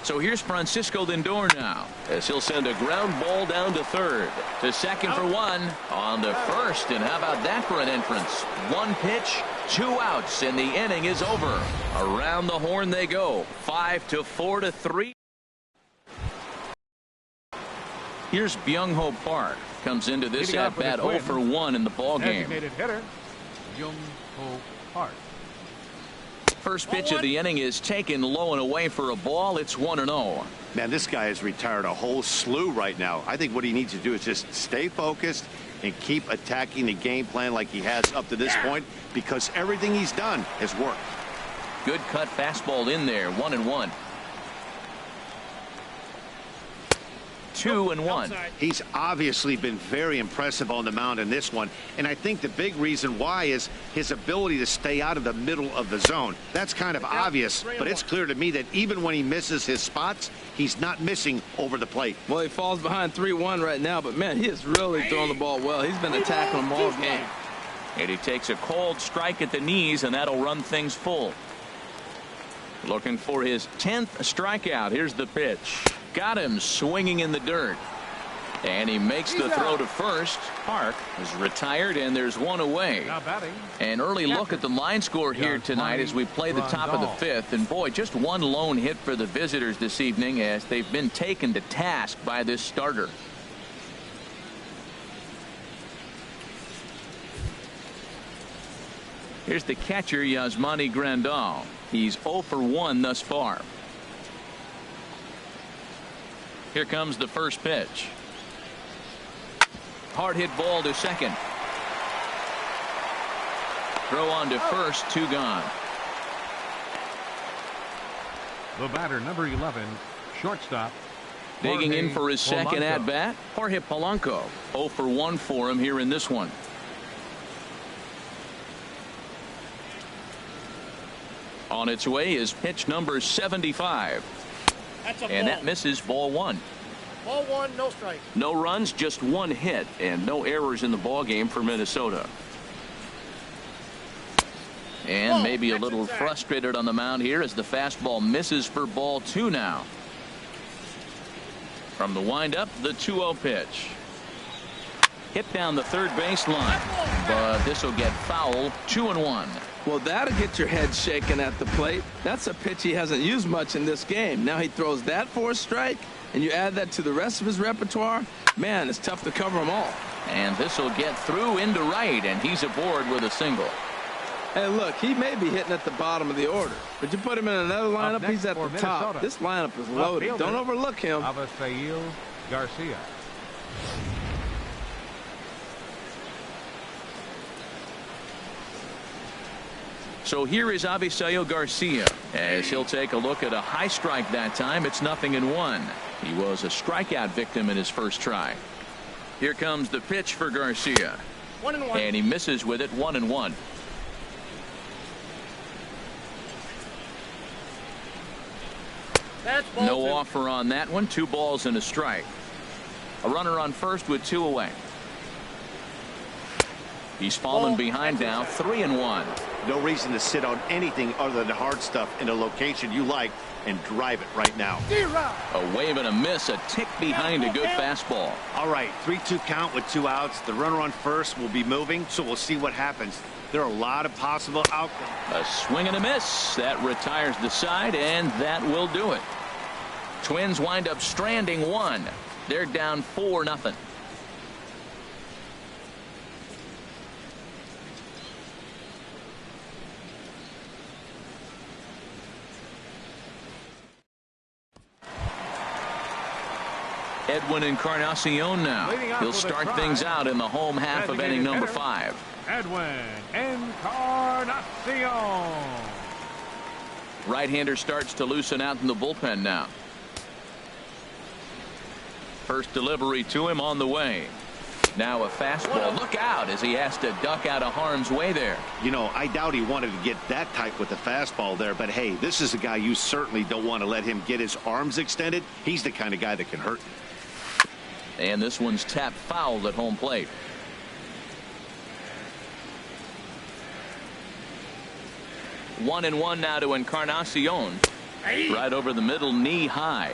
So here's Francisco Lindor now, as he'll send a ground ball down to third. To second for 1, on to first, and how about that for an entrance? 1 pitch, 2 outs, and the inning is over. Around the horn they go. 5-4 to 3. Here's Byung-Ho Park. Comes into this at bat 0 for 1 in the ball game. Designated hitter, Byung-Ho Park. First pitch of the inning is taken low and away for a ball. It's 1-0. Man, this guy has retired a whole slew right now. I think what he needs to do is just stay focused and keep attacking the game plan like he has up to this point, because everything he's done has worked. Good cut fastball in there. 1-1. 2-1. He's obviously been very impressive on the mound in this one, and I think the big reason why is his ability to stay out of the middle of the zone. That's kind of obvious, but it's clear to me that even when he misses his spots, he's not missing over the plate. Well, he falls behind 3-1 right now, but man, he is really throwing the ball well. He's been attacking them all game. And he takes a cold strike at the knees, and that'll run things full. Looking for his 10th strikeout. Here's the pitch. Got him swinging in the dirt. And he makes the throw to first. Park is retired, and there's 1 away. An early look at the line score here tonight as we play the top of the 5th. And boy, just 1 lone hit for the visitors this evening, as they've been taken to task by this starter. Here's the catcher, Yasmani Grandal. He's 0 for 1 thus far. Here comes the first pitch. Hard hit ball to second. Throw on to first, 2 gone. The batter, number 11, shortstop. Digging in Jorge for his second Polanco. at bat, Jorge Polanco. 0 for 1 for him here in this one. On its way is pitch number 75. That's a And ball. that misses ball one. Ball one, no strike. No runs, just one hit, and no errors in the ball game for Minnesota. And Whoa, maybe a that's little inside. frustrated on the mound here as the fastball misses for ball two now. From the windup, the 2-0 pitch. Hit down the third baseline, but this will get foul. 2-1. Well, that'll get your head shaken at the plate. That's a pitch he hasn't used much in this game. Now he throws that for a strike, and you add that to the rest of his repertoire. Man, it's tough to cover them all. And this will get through into right, and he's aboard with a single. Hey, look, he may be hitting at the bottom of the order, but you put him in another lineup, next he's at the for top. Minnesota. This lineup is The loaded. fielder, Don't overlook him. Avisail Garcia. So here is Avisail Garcia as he'll take a look at a high strike that time. It's 0-1. He was a strikeout victim in his first try. Here comes the pitch for Garcia. 1-1. And he misses with it. 1-1. That's ball No two. offer on that one. 2 balls and a strike. A runner on first with 2 away. He's fallen Ball. behind now. 3-1. No reason to sit on anything other than hard stuff in a location you like and drive it right now. D-Rod. A wave and a miss. A tick behind a good fastball. All right, 3-2 count with 2 outs. The runner on first will be moving, so we'll see what happens. There are a lot of possible outcomes. A swing and a miss. That retires the side, and that will do it. Twins wind up stranding 1. They're down 4-0. Edwin Encarnacion now. Leading off He'll with a start try. things out in the home half of inning Designated number hitter. 5. Edwin Encarnacion. Right-hander starts to loosen out in the bullpen now. First delivery to him on the way. Now a fastball. Look out as he has to duck out of harm's way there. You know, I doubt he wanted to get that tight with the fastball there, but hey, this is a guy you certainly don't want to let him get his arms extended. He's the kind of guy that can hurt you. And this one's tapped foul at home plate. One and one now to Encarnacion. Right over the middle, knee high.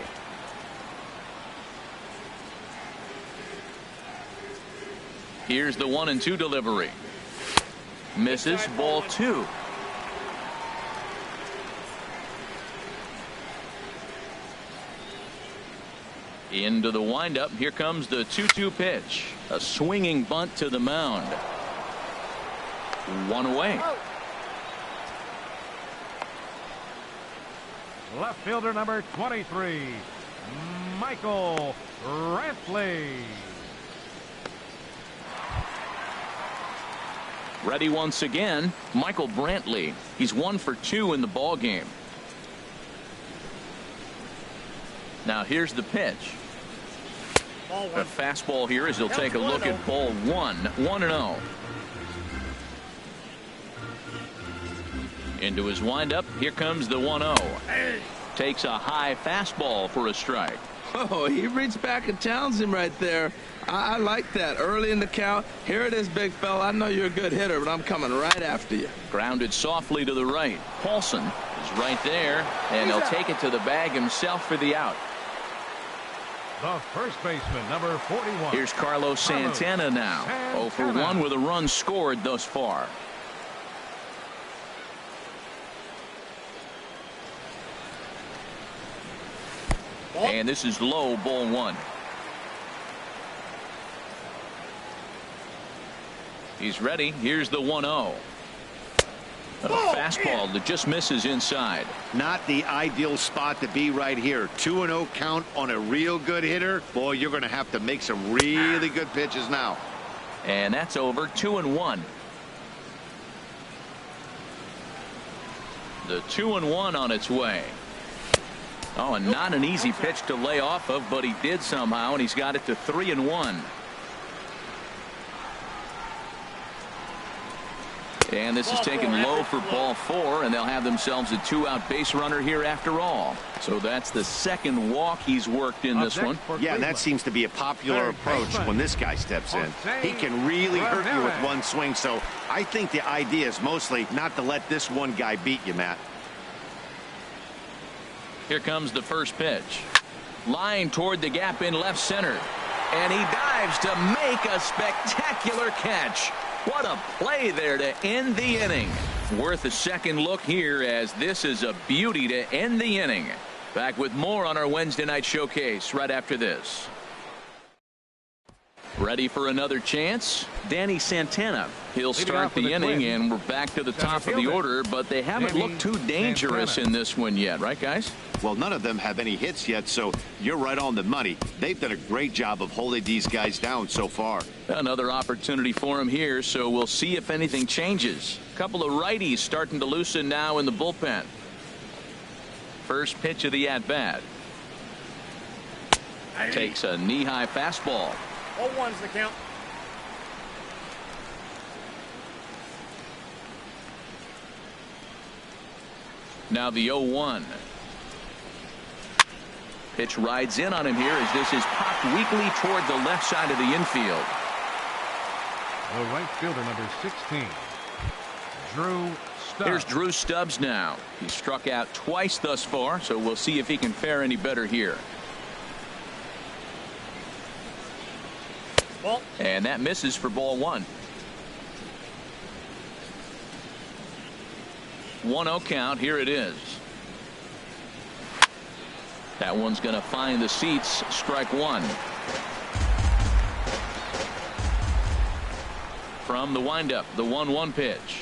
Here's the 1-2 delivery. Misses. Ball 2. Into the windup. Here comes the 2-2 pitch. A swinging bunt to the mound. 1 away. Left fielder number 23, Michael Brantley. Ready once again, Michael Brantley. He's 1 for 2 in the ball game. Now here's the pitch. Ball A one. fastball here as he'll take a look at ball 1. 1-0. Into his windup. Here comes the 1-0. Takes a high fastball for a strike. Oh, he reached back and challenged him right there. I like that. Early in the count. Here it is, big fella. I know you're a good hitter, but I'm coming right after you. Grounded softly to the right. Paulson is right there, and he'll take it to the bag himself for the out. The first baseman, number 41. Here's Carlos Santana now. 0 for 1 with a run scored thus far. And this is low, ball 1. He's ready. Here's the 1-0. A fastball that just misses inside. Not the ideal spot to be right here. 2-0 count on a real good hitter. Boy, you're going to have to make some really good pitches now. And that's over. 2-1. The 2-1 on its way. Oh, and not an easy pitch to lay off of, but he did somehow, and he's got it to 3-1. And this is taken low for ball 4, and they'll have themselves a 2-out base runner here after all. So that's the second walk he's worked in this one. Yeah, and that seems to be a popular approach when this guy steps in. He can really hurt you with one swing, so I think the idea is mostly not to let this one guy beat you, Matt. Here comes the first pitch. Line toward the gap in left center. And he dives to make a spectacular catch. What a play there to end the inning. Worth a second look here, as this is a beauty to end the inning. Back with more on our Wednesday night showcase right after this. Ready for another chance? Danny Santana. He'll start the inning, and we're back to the top of the order, but they haven't looked too dangerous in this one yet, right, guys? Well, none of them have any hits yet, so you're right on the money. They've done a great job of holding these guys down so far. Another opportunity for him here, so we'll see if anything changes. A couple of righties starting to loosen now in the bullpen. First pitch of the at-bat. Takes a knee-high fastball. 0-1's the count. Now the 0-1. Pitch rides in on him here as this is popped weakly toward the left side of the infield. The right fielder, number 16, Drew Stubbs. Here's Drew Stubbs now. He struck out twice thus far, so we'll see if he can fare any better here. Ball. And that misses for ball 1. 1-0 count. Here it is. That one's going to find the seats. Strike 1. From the windup, the 1-1 pitch.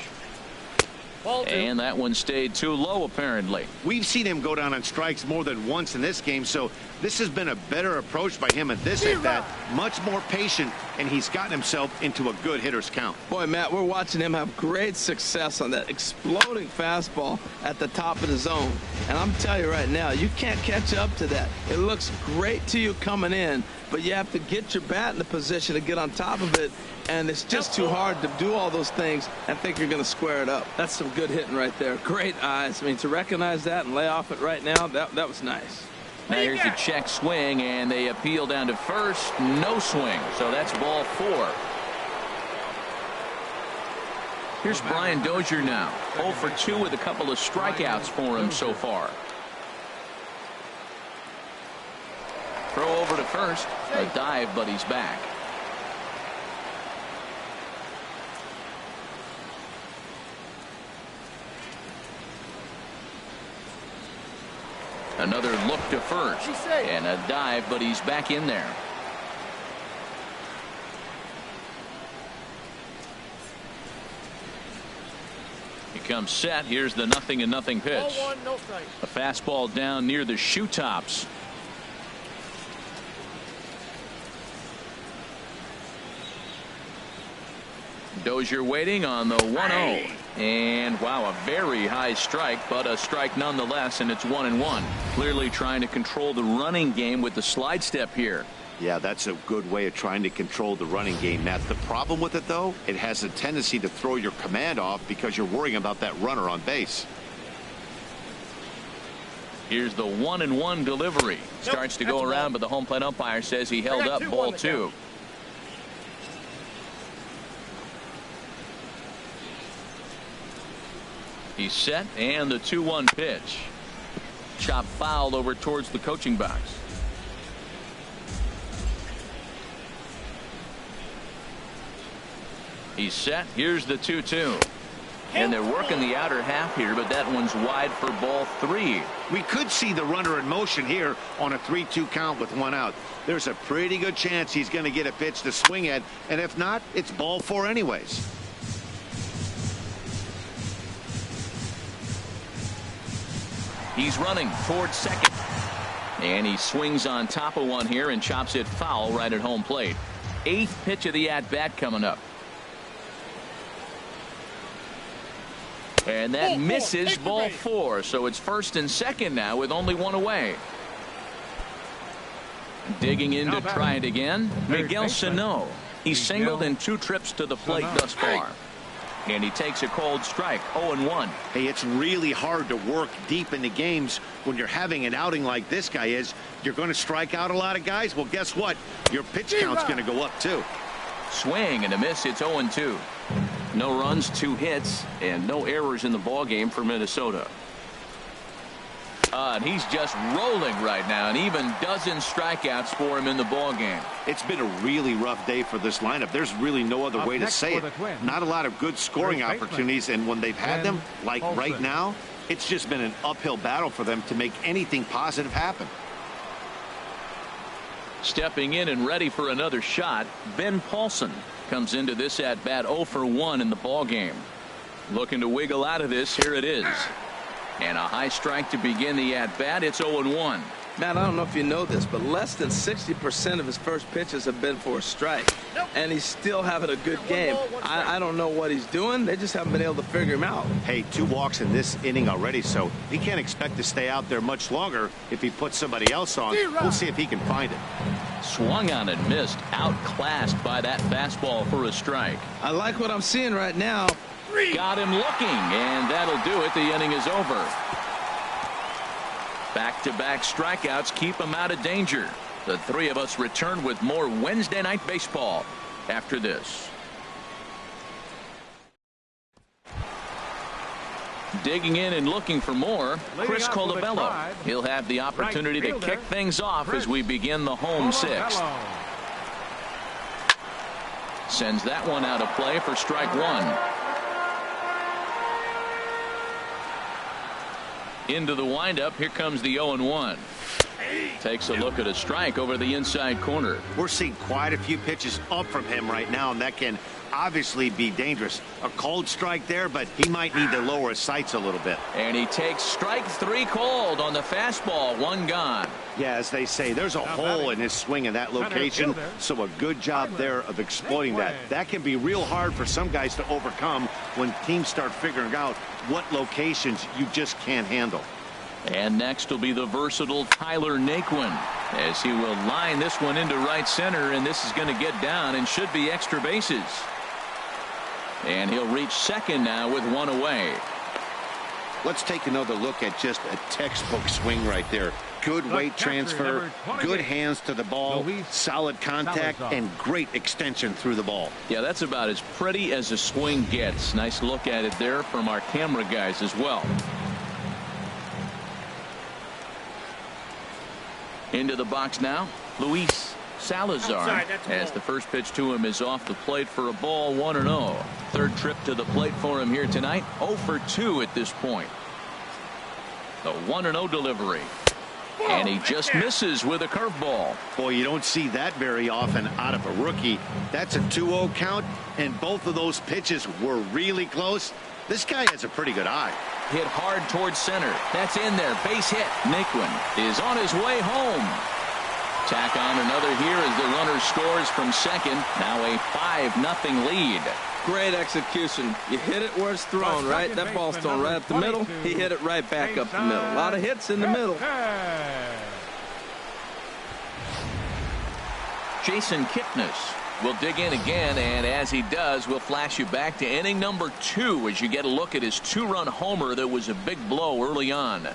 Ball 2. And that one stayed too low, apparently. We've seen him go down on strikes more than once in this game, so this has been a better approach by him at this at bat. Much more patient, and he's gotten himself into a good hitter's count. Boy, Matt, we're watching him have great success on that exploding fastball at the top of the zone. And I'm telling you right now, you can't catch up to that. It looks great to you coming in, but you have to get your bat in the position to get on top of it, and it's just too hard to do all those things and think you're going to square it up. That's some good hitting right there. Great eyes. I mean, to recognize that and lay off it right now, that was nice. Now here's a check swing, and they appeal down to first. No swing, so that's ball 4. Here's Brian Dozier now. 0 for 2 with a couple of strikeouts for him so far. Throw over to first. A dive, but he's back. Another look to first. And a dive, but he's back in there. He comes set. Here's the 0-0 pitch. 0-1, no strike. A fastball down near the shoe tops. Dozier waiting on the 1-0. And wow, a very high strike, but a strike nonetheless, and it's 1-1. Clearly trying to control the running game with the slide step here. Yeah, that's a good way of trying to control the running game, Matt. The problem with it, though, it has a tendency to throw your command off because you're worrying about that runner on base. Here's the 1-1 delivery. Starts to go around, but the home plate umpire says he held up ball 2. He's set, and the 2-1 pitch. Chop foul over towards the coaching box. He's set. Here's the 2-2. And they're working the outer half here, but that one's wide for ball 3. We could see the runner in motion here on a 3-2 count with 1 out. There's a pretty good chance he's going to get a pitch to swing at, and if not, it's ball 4 anyways. He's running towards second. And he swings on top of one here and chops it foul right at home plate. 8th pitch of the at-bat coming up. And that misses ball 4. So it's first and second now with only 1 away. Digging in to try it again. Miguel Sano. He's singled in 2 trips to the plate thus far. And he takes a cold strike, 0-1. Hey, it's really hard to work deep into games when you're having an outing like this guy is. You're going to strike out a lot of guys. Well, guess what? Your pitch count's going to go up, too. Swing and a miss. It's 0-2. No runs, 2 hits, and no errors in the ball game for Minnesota. And he's just rolling right now, and even dozen strikeouts for him in the ball game. It's been a really rough day for this lineup. There's really no other way to say it. Not a lot of good scoring opportunities, and when they've had them, like right now, it's just been an uphill battle for them to make anything positive happen. Stepping in and ready for another shot, Ben Paulson comes into this at bat 0 for 1 in the ball game. Looking to wiggle out of this. Here it is. And a high strike to begin the at bat. It's 0-1. Matt, I don't know if you know this, but less than 60% of his first pitches have been for a strike. And he's still having a good game. I don't know what he's doing. They just haven't been able to figure him out. Hey, 2 walks in this inning already, so he can't expect to stay out there much longer if he puts somebody else on. We'll see if he can find it. Swung on and missed. Outclassed by that fastball for a strike. I like what I'm seeing right now. Got him looking, and that'll do it. The inning is over. Back-to-back strikeouts keep him out of danger. The 3 of us return with more Wednesday Night Baseball after this. Digging in and looking for more, Chris Colabello. He'll have the opportunity to kick things off as we begin the home 6th. Sends that one out of play for strike 1. Into the windup. Here comes the 0-1. Takes a look at a strike over the inside corner. We're seeing quite a few pitches up from him right now, and that can obviously be dangerous. A cold strike there, but he might need to lower his sights a little bit. And he takes strike 3 cold on the fastball. 1 gone. Yeah, as they say, there's a hole in his swing in that location, so a good job there of exploiting that. That can be real hard for some guys to overcome when teams start figuring out what locations you just can't handle. And next will be the versatile Tyler Naquin, as he will line this one into right center, and this is going to get down and should be extra bases. And he'll reach second now with 1 away. Let's take another look at just a textbook swing right there. Good weight transfer, good hands to the ball, solid contact, and great extension through the ball. Yeah, that's about as pretty as a swing gets. Nice look at it there from our camera guys as well. Into the box now, Luis Salazar, as the first pitch to him is off the plate for a ball. 1-0. Third trip to the plate for him here tonight. 0 for 2 at this point. The 1-0 delivery. And he just misses with a curveball. Boy, you don't see that very often out of a rookie. That's a 2-0 count, and both of those pitches were really close. This guy has a pretty good eye. Hit hard towards center. That's in there. Base hit. Naquin is on his way home. Tack on another here as the runner scores from second. Now a 5-0 lead. Great execution. You hit it where it's thrown, right? That ball's thrown right up the middle. He hit it right back up the middle. A lot of hits in the middle. Jason Kipnis will dig in again, and as he does, we'll flash you back to inning number 2 as you get a look at his 2-run homer that was a big blow early on.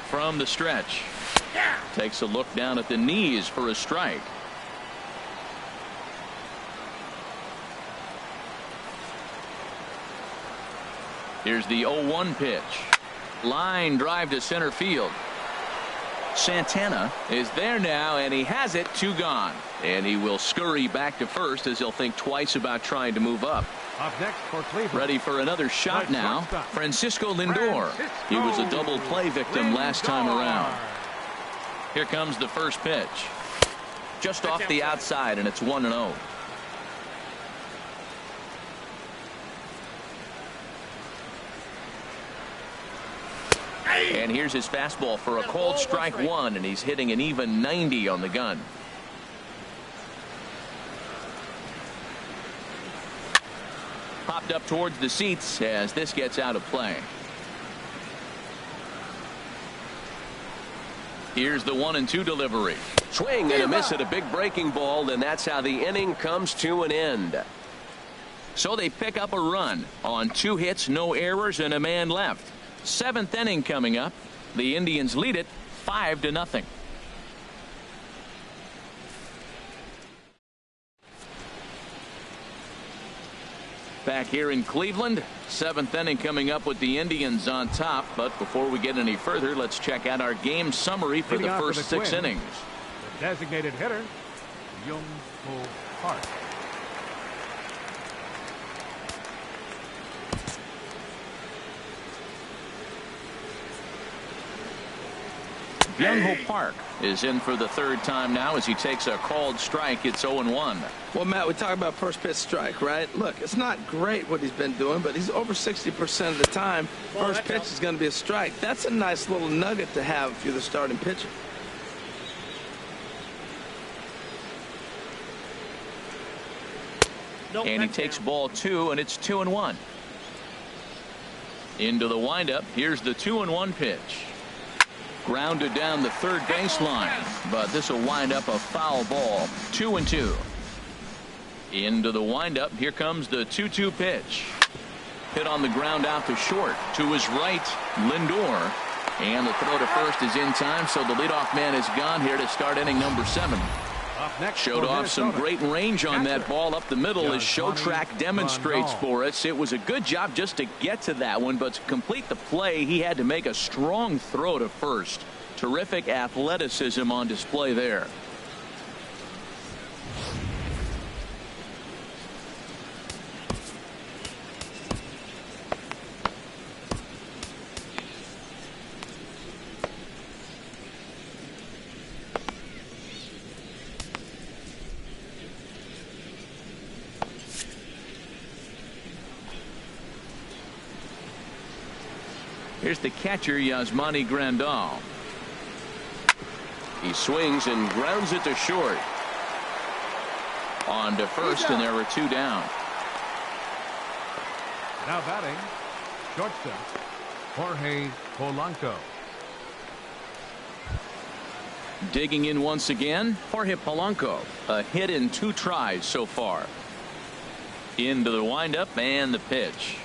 From the stretch. Takes a look down at the knees for a strike. Here's the 0-1 pitch. Line drive to center field. Santana is there now, and he has it. 2 gone. And he will scurry back to first as he'll think twice about trying to move up. Up next for Cleveland. Ready for another shot now. Francisco Lindor. He was a double play victim last time around. Here comes the first pitch. Just off the outside, and it's 1-0. And here's his fastball for a cold strike 1, and he's hitting an even 90 on the gun. popped up towards the seats as this gets out of play. Here's the 1-2 delivery. Swing and a miss at a big breaking ball, and that's how the inning comes to an end. So they pick up a run on 2 hits, no errors, and a man left. 7th inning coming up. The Indians lead it 5-0. Back here in Cleveland, 7th inning coming up with the Indians on top. But before we get any further, let's check out our game summary for the first 6 innings. The designated hitter, Byung-Ho Park. Byung-Ho Park is in for the 3rd time now as he takes a called strike. It's 0-1. Well, Matt, we talk about first pitch strike, right? Look, it's not great what he's been doing, but he's over 60% of the time. First pitch is going to be a strike. That's a nice little nugget to have if you're the starting pitcher. And he takes ball 2, and it's 2-1. Into the windup. Here's the 2-1 pitch. Grounded down the third baseline, but this will wind up a foul ball. 2-2. Into the windup. Here comes the 2-2 pitch. Hit on the ground out to short. To his right, Lindor. And the throw to first is in time, so the leadoff man is gone here to start inning number 7. Showed off some great range on that ball up the middle as Showtrack demonstrates for us. It was a good job just to get to that one, but to complete the play, he had to make a strong throw to first. Terrific athleticism on display there. Here's the catcher, Yasmani Grandal. He swings and grounds it to short. On to first, and there were 2 down. Now batting, shortstop, Jorge Polanco. Digging in once again, Jorge Polanco. A hit in 2 tries so far. Into the windup and the pitch.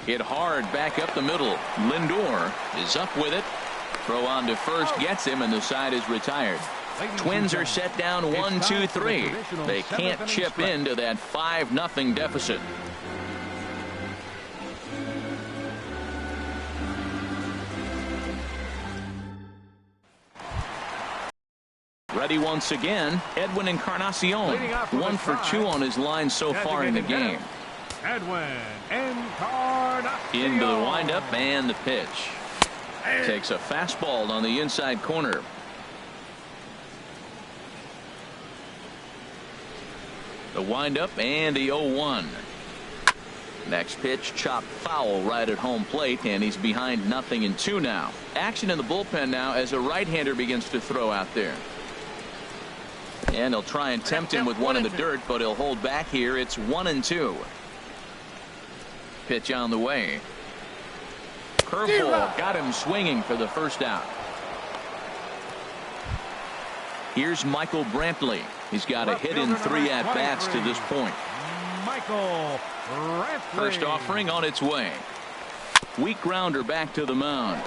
Hit hard back up the middle. Lindor is up with it. Throw on to first gets him, and the side is retired. Twins are set down 1-2-3. They can't chip into that 5-0 deficit. Ready once again, Edwin Encarnacion. 1 for 2 on his line so far in the game. Edwin Encarnacion. Into the windup and the pitch. Takes a fastball on the inside corner. The windup and the 0-1. Next pitch chopped foul right at home plate, and he's behind 0-2 now. Action in the bullpen now as a right-hander begins to throw out there. And they'll try and tempt him with one in the dirt, but he'll hold back here. It's 1-2. Pitch on the way. Curveball got him swinging for the first out. Here's Michael Brantley. He's got a hit in 3 at-bats to this point. Michael Brantley. First offering on its way. Weak grounder back to the mound.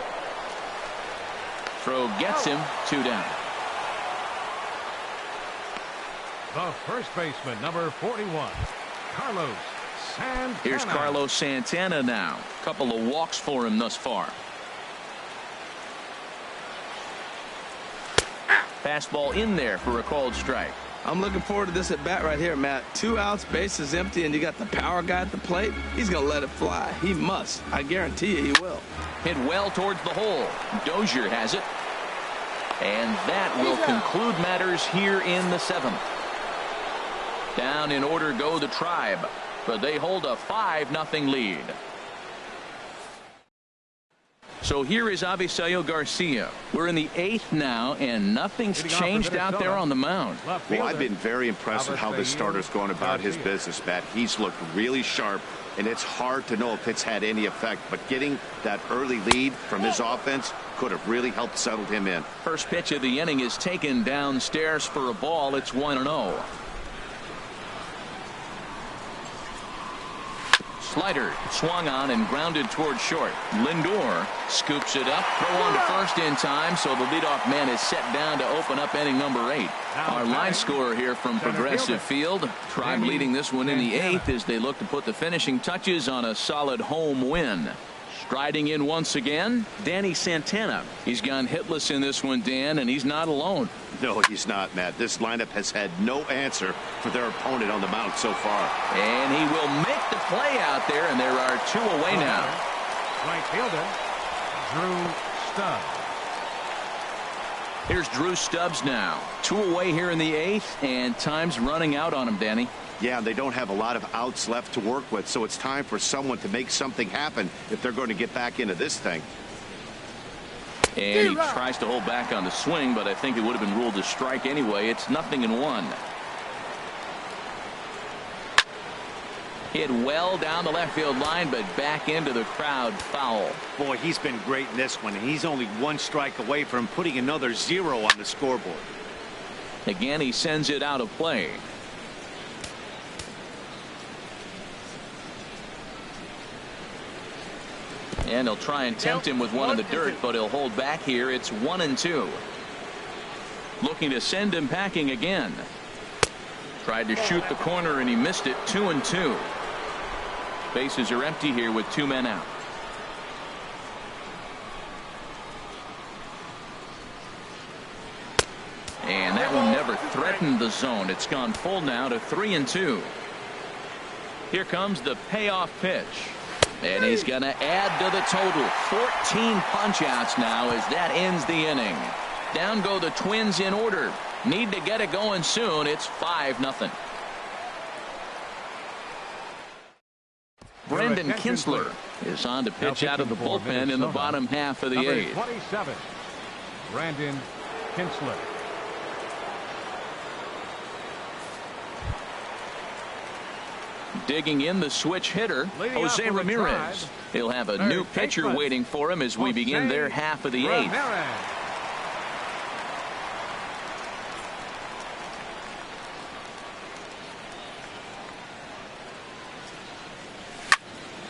Throw gets him. 2 down. The first baseman, number 41, Carlos Santana. Here's Carlos Santana now. Couple of walks for him thus far. Fastball in there for a called strike. I'm looking forward to this at bat right here, Matt. 2 outs, bases empty, and you got the power guy at the plate. He's going to let it fly. He must. I guarantee you he will. Hit well towards the hole. Dozier has it. And that will conclude matters here in the 7th. Down in order go the Tribe, but they hold a 5-0 lead. So here is Avisail Garcia. We're in the 8th now, and nothing's changed out there on the mound. Well, I've been very impressed with how this starter's going about his business, Matt. He's looked really sharp, and it's hard to know if it's had any effect. But getting that early lead from his offense could have really helped settle him in. First pitch of the inning is taken downstairs for a ball. It's 1-0. Slider swung on and grounded toward short. Lindor scoops it up. Throw on to first in time, so the leadoff man is set down to open up inning number 8. Our line scorer here from Progressive Field. Tribe leading this one in the 8th as they look to put the finishing touches on a solid home win. Striding in once again, Danny Santana. He's gone hitless in this one, Dan, and he's not alone. No, he's not, Matt. This lineup has had no answer for their opponent on the mound so far. And he will make the play out there, and there are 2 away now. Right fielder, Drew Stubbs. Here's Drew Stubbs now. 2 away here in the 8th, and time's running out on him, Danny. Yeah, they don't have a lot of outs left to work with, so it's time for someone to make something happen if they're going to get back into this thing. And he tries to hold back on the swing, but I think it would have been ruled a strike anyway. It's 0-1. Hit well down the left field line, but back into the crowd foul. Boy, he's been great in this one, and he's only 1 strike away from putting another 0 on the scoreboard. Again, he sends it out of play. And he'll try and tempt him with one in the dirt, but he'll hold back here. It's 1-2. Looking to send him packing again. Tried to shoot the corner and he missed it. 2-2. Bases are empty here with 2 men out. And that one never threatened the zone. It's gone full now to 3-2. Here comes the payoff pitch. And he's going to add to the total. 14 punch-outs now as that ends the inning. Down go the Twins in order. Need to get it going soon. It's 5-0. Brendan Kinsler is on to pitch out of the bullpen in the bottom half of the 8th. 27, Brandon Kinsler. Digging in the switch hitter, Jose Ramirez. He'll have a new pitcher waiting for him as we begin their half of the 8th.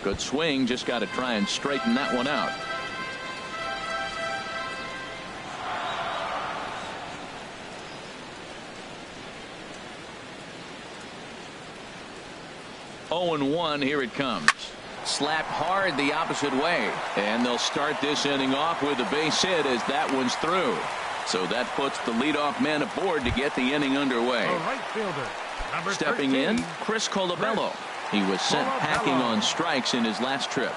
Good swing, just got to try and straighten that one out. Oh-1, here it comes. Slapped hard the opposite way. And they'll start this inning off with a base hit as that one's through. So that puts the leadoff man aboard to get the inning underway. Right fielder, number Stepping 13, in, Chris Colabello. He was sent packing on strikes in his last trip.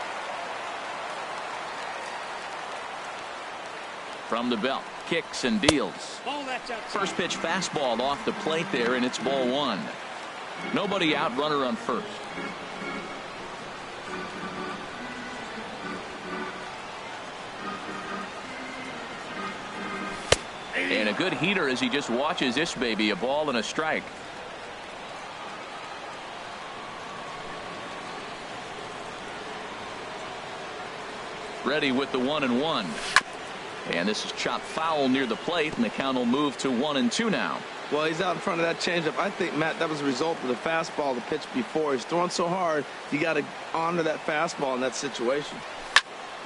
From the belt, kicks and deals. First pitch fastball off the plate there, and it's ball 1. Nobody out, runner on first. And a good heater as he just watches this baby. A ball and a strike. Ready with the 1-1. And this is chopped foul near the plate, and the count will move to 1-2 now. Well, he's out in front of that changeup. I think, Matt, that was a result of the fastball, the pitch before. He's throwing so hard, you got to honor that fastball in that situation.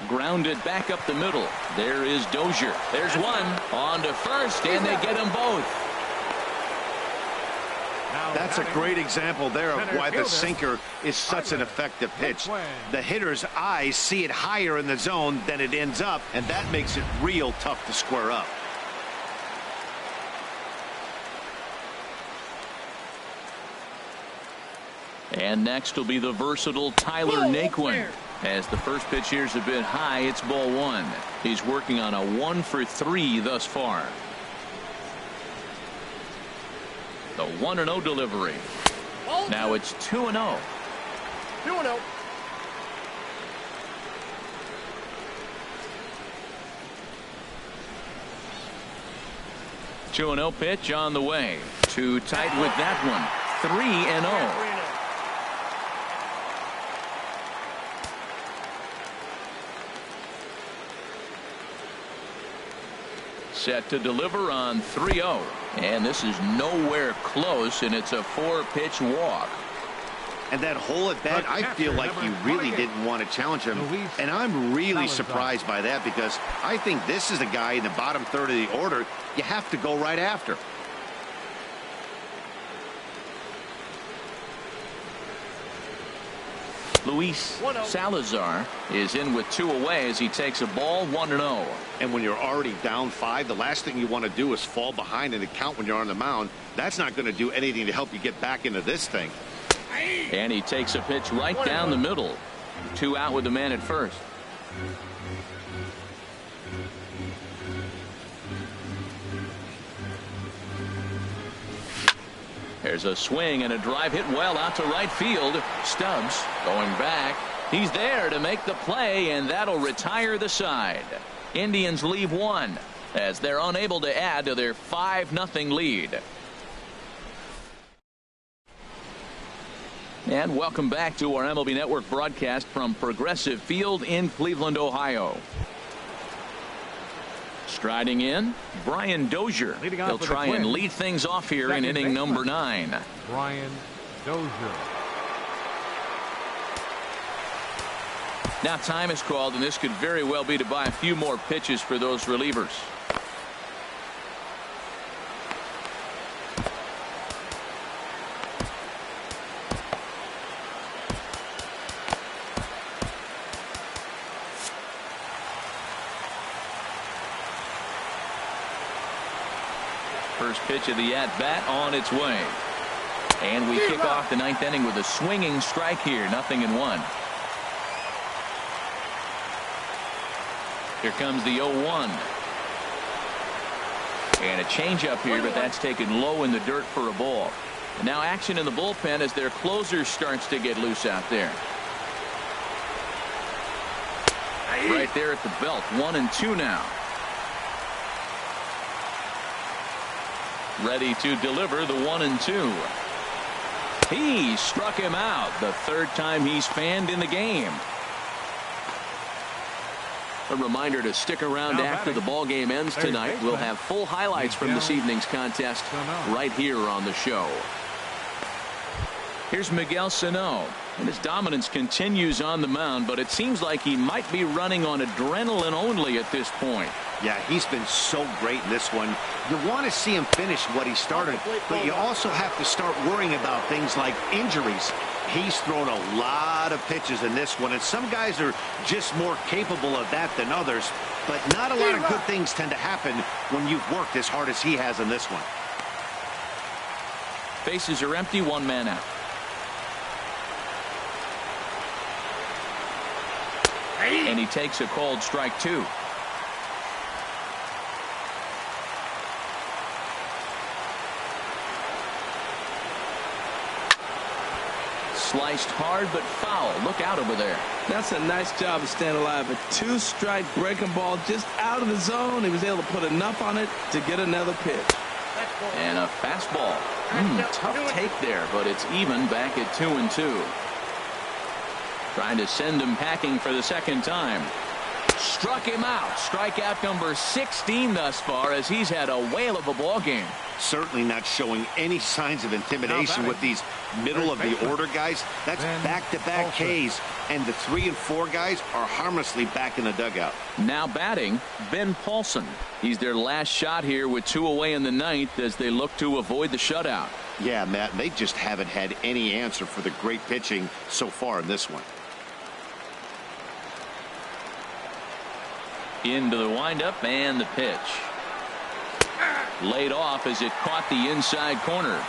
Grounded back up the middle. There is Dozier. There's one. On to first, and they get them both. That's a great example there of why the sinker is such an effective pitch. The hitter's eyes see it higher in the zone than it ends up, and that makes it real tough to square up. And next will be the versatile Tyler Naquin. As the first pitch here's a bit high, it's ball 1. He's working on a 1-for-3 thus far. The 1-0 delivery. Now it's 2-0. 2-0. 2-0 pitch on the way. Too tight with that one. 3-0. Set to deliver on 3-0. And this is nowhere close, and it's a 4-pitch walk. And that hole at bat, I feel like he really didn't want to challenge him. And I'm really surprised by that, because I think this is a guy in the bottom third of the order you have to go right after. Luis Salazar is in with 2 away as he takes a ball. 1-0. And when you're already down 5, the last thing you want to do is fall behind in the count when you're on the mound. That's not going to do anything to help you get back into this thing. And he takes a pitch right down the middle. 2 out with the man at first. There's a swing and a drive hit well out to right field. Stubbs going back. He's there to make the play, and that'll retire the side. Indians leave 1 as they're unable to add to their 5-0 lead. And welcome back to our MLB Network broadcast from Progressive Field in Cleveland, Ohio. Striding in, Brian Dozier. He'll try and lead things off here in inning number 9. Brian Dozier. Now time is called, and this could very well be to buy a few more pitches for those relievers. First pitch of the at-bat on its way. And we kick off the 9th inning with a swinging strike here. 0-1. Here comes the 0-1. And a changeup here, but that's taken low in the dirt for a ball. And now action in the bullpen as their closer starts to get loose out there. Right there at the belt. 1-2 now. Ready to deliver the 1-2. He struck him out. The 3rd time he's fanned in the game. A reminder to stick around after the ball game ends tonight. We'll have full highlights from this evening's contest right here on the show. Here's Miguel Sano, and his dominance continues on the mound, but it seems like he might be running on adrenaline only at this point. Yeah, he's been so great in this one. You want to see him finish what he started, but you also have to start worrying about things like injuries. He's thrown a lot of pitches in this one, and some guys are just more capable of that than others, but not a lot of good things tend to happen when you've worked as hard as he has in this one. Bases are empty, 1 man out. And he takes a called strike 2. Sliced hard but foul. Look out over there. That's a nice job of staying alive. A 2-strike breaking ball just out of the zone. He was able to put enough on it to get another pitch. And a fastball. Tough take there, but it's even back at 2-2. Trying to send him packing for the 2nd time. Struck him out. Strikeout number 16 thus far, as he's had a whale of a ball game. Certainly not showing any signs of intimidation with these middle of the order guys. That's back-to-back Ks, and the 3 and 4 guys are harmlessly back in the dugout. Now batting, Ben Paulson. He's their last shot here with 2 away in the 9th as they look to avoid the shutout. Yeah, Matt, they just haven't had any answer for the great pitching so far in this one. Into the windup and the pitch. Laid off as it caught the inside corner.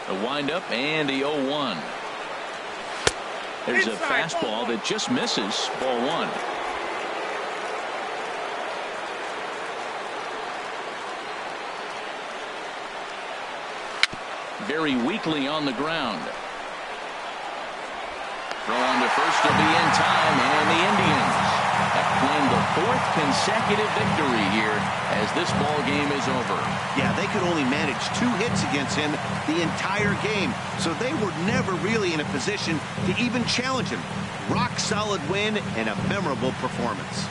The windup and the 0-1. There's a fastball that just misses. Ball 1. Very weakly on the ground. Throw on to first will be in time, and the Indians fourth consecutive victory here as this ball game is over. Yeah, they could only manage 2 hits against him the entire game, so they were never really in a position to even challenge him. Rock solid win and a memorable performance.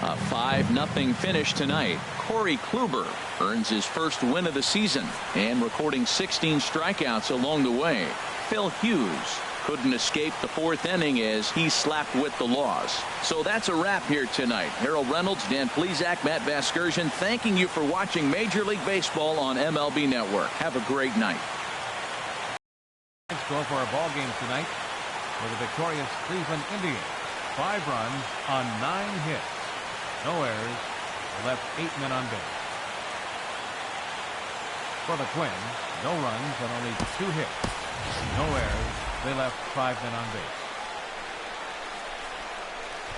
A 5-0 finish tonight. Corey Kluber earns his first win of the season and recording 16 strikeouts along the way. Phil Hughes couldn't escape the 4th inning as he slapped with the loss. So that's a wrap here tonight. Harold Reynolds, Dan Plesac, Matt Vasgersian, thanking you for watching Major League Baseball on MLB Network. Have a great night. Score for our ball game tonight for the victorious Cleveland Indians. 5 runs on 9 hits. No errors. Left 8 men on base. For the Twins, no runs and only 2 hits. No errors. They left 5 men on base.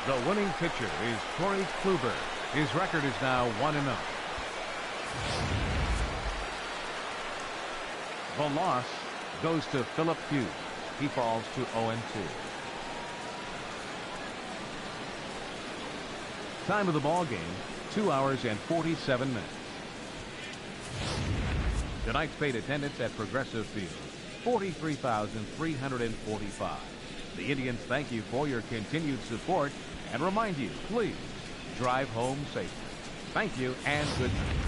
The winning pitcher is Corey Kluber. His record is now 1-0. The loss goes to Philip Hughes. He falls to 0-2. Time of the ball game, 2 hours and 47 minutes. Tonight's paid attendance at Progressive Field, 43,345. The Indians thank you for your continued support and remind you, please drive home safely. Thank you and good night.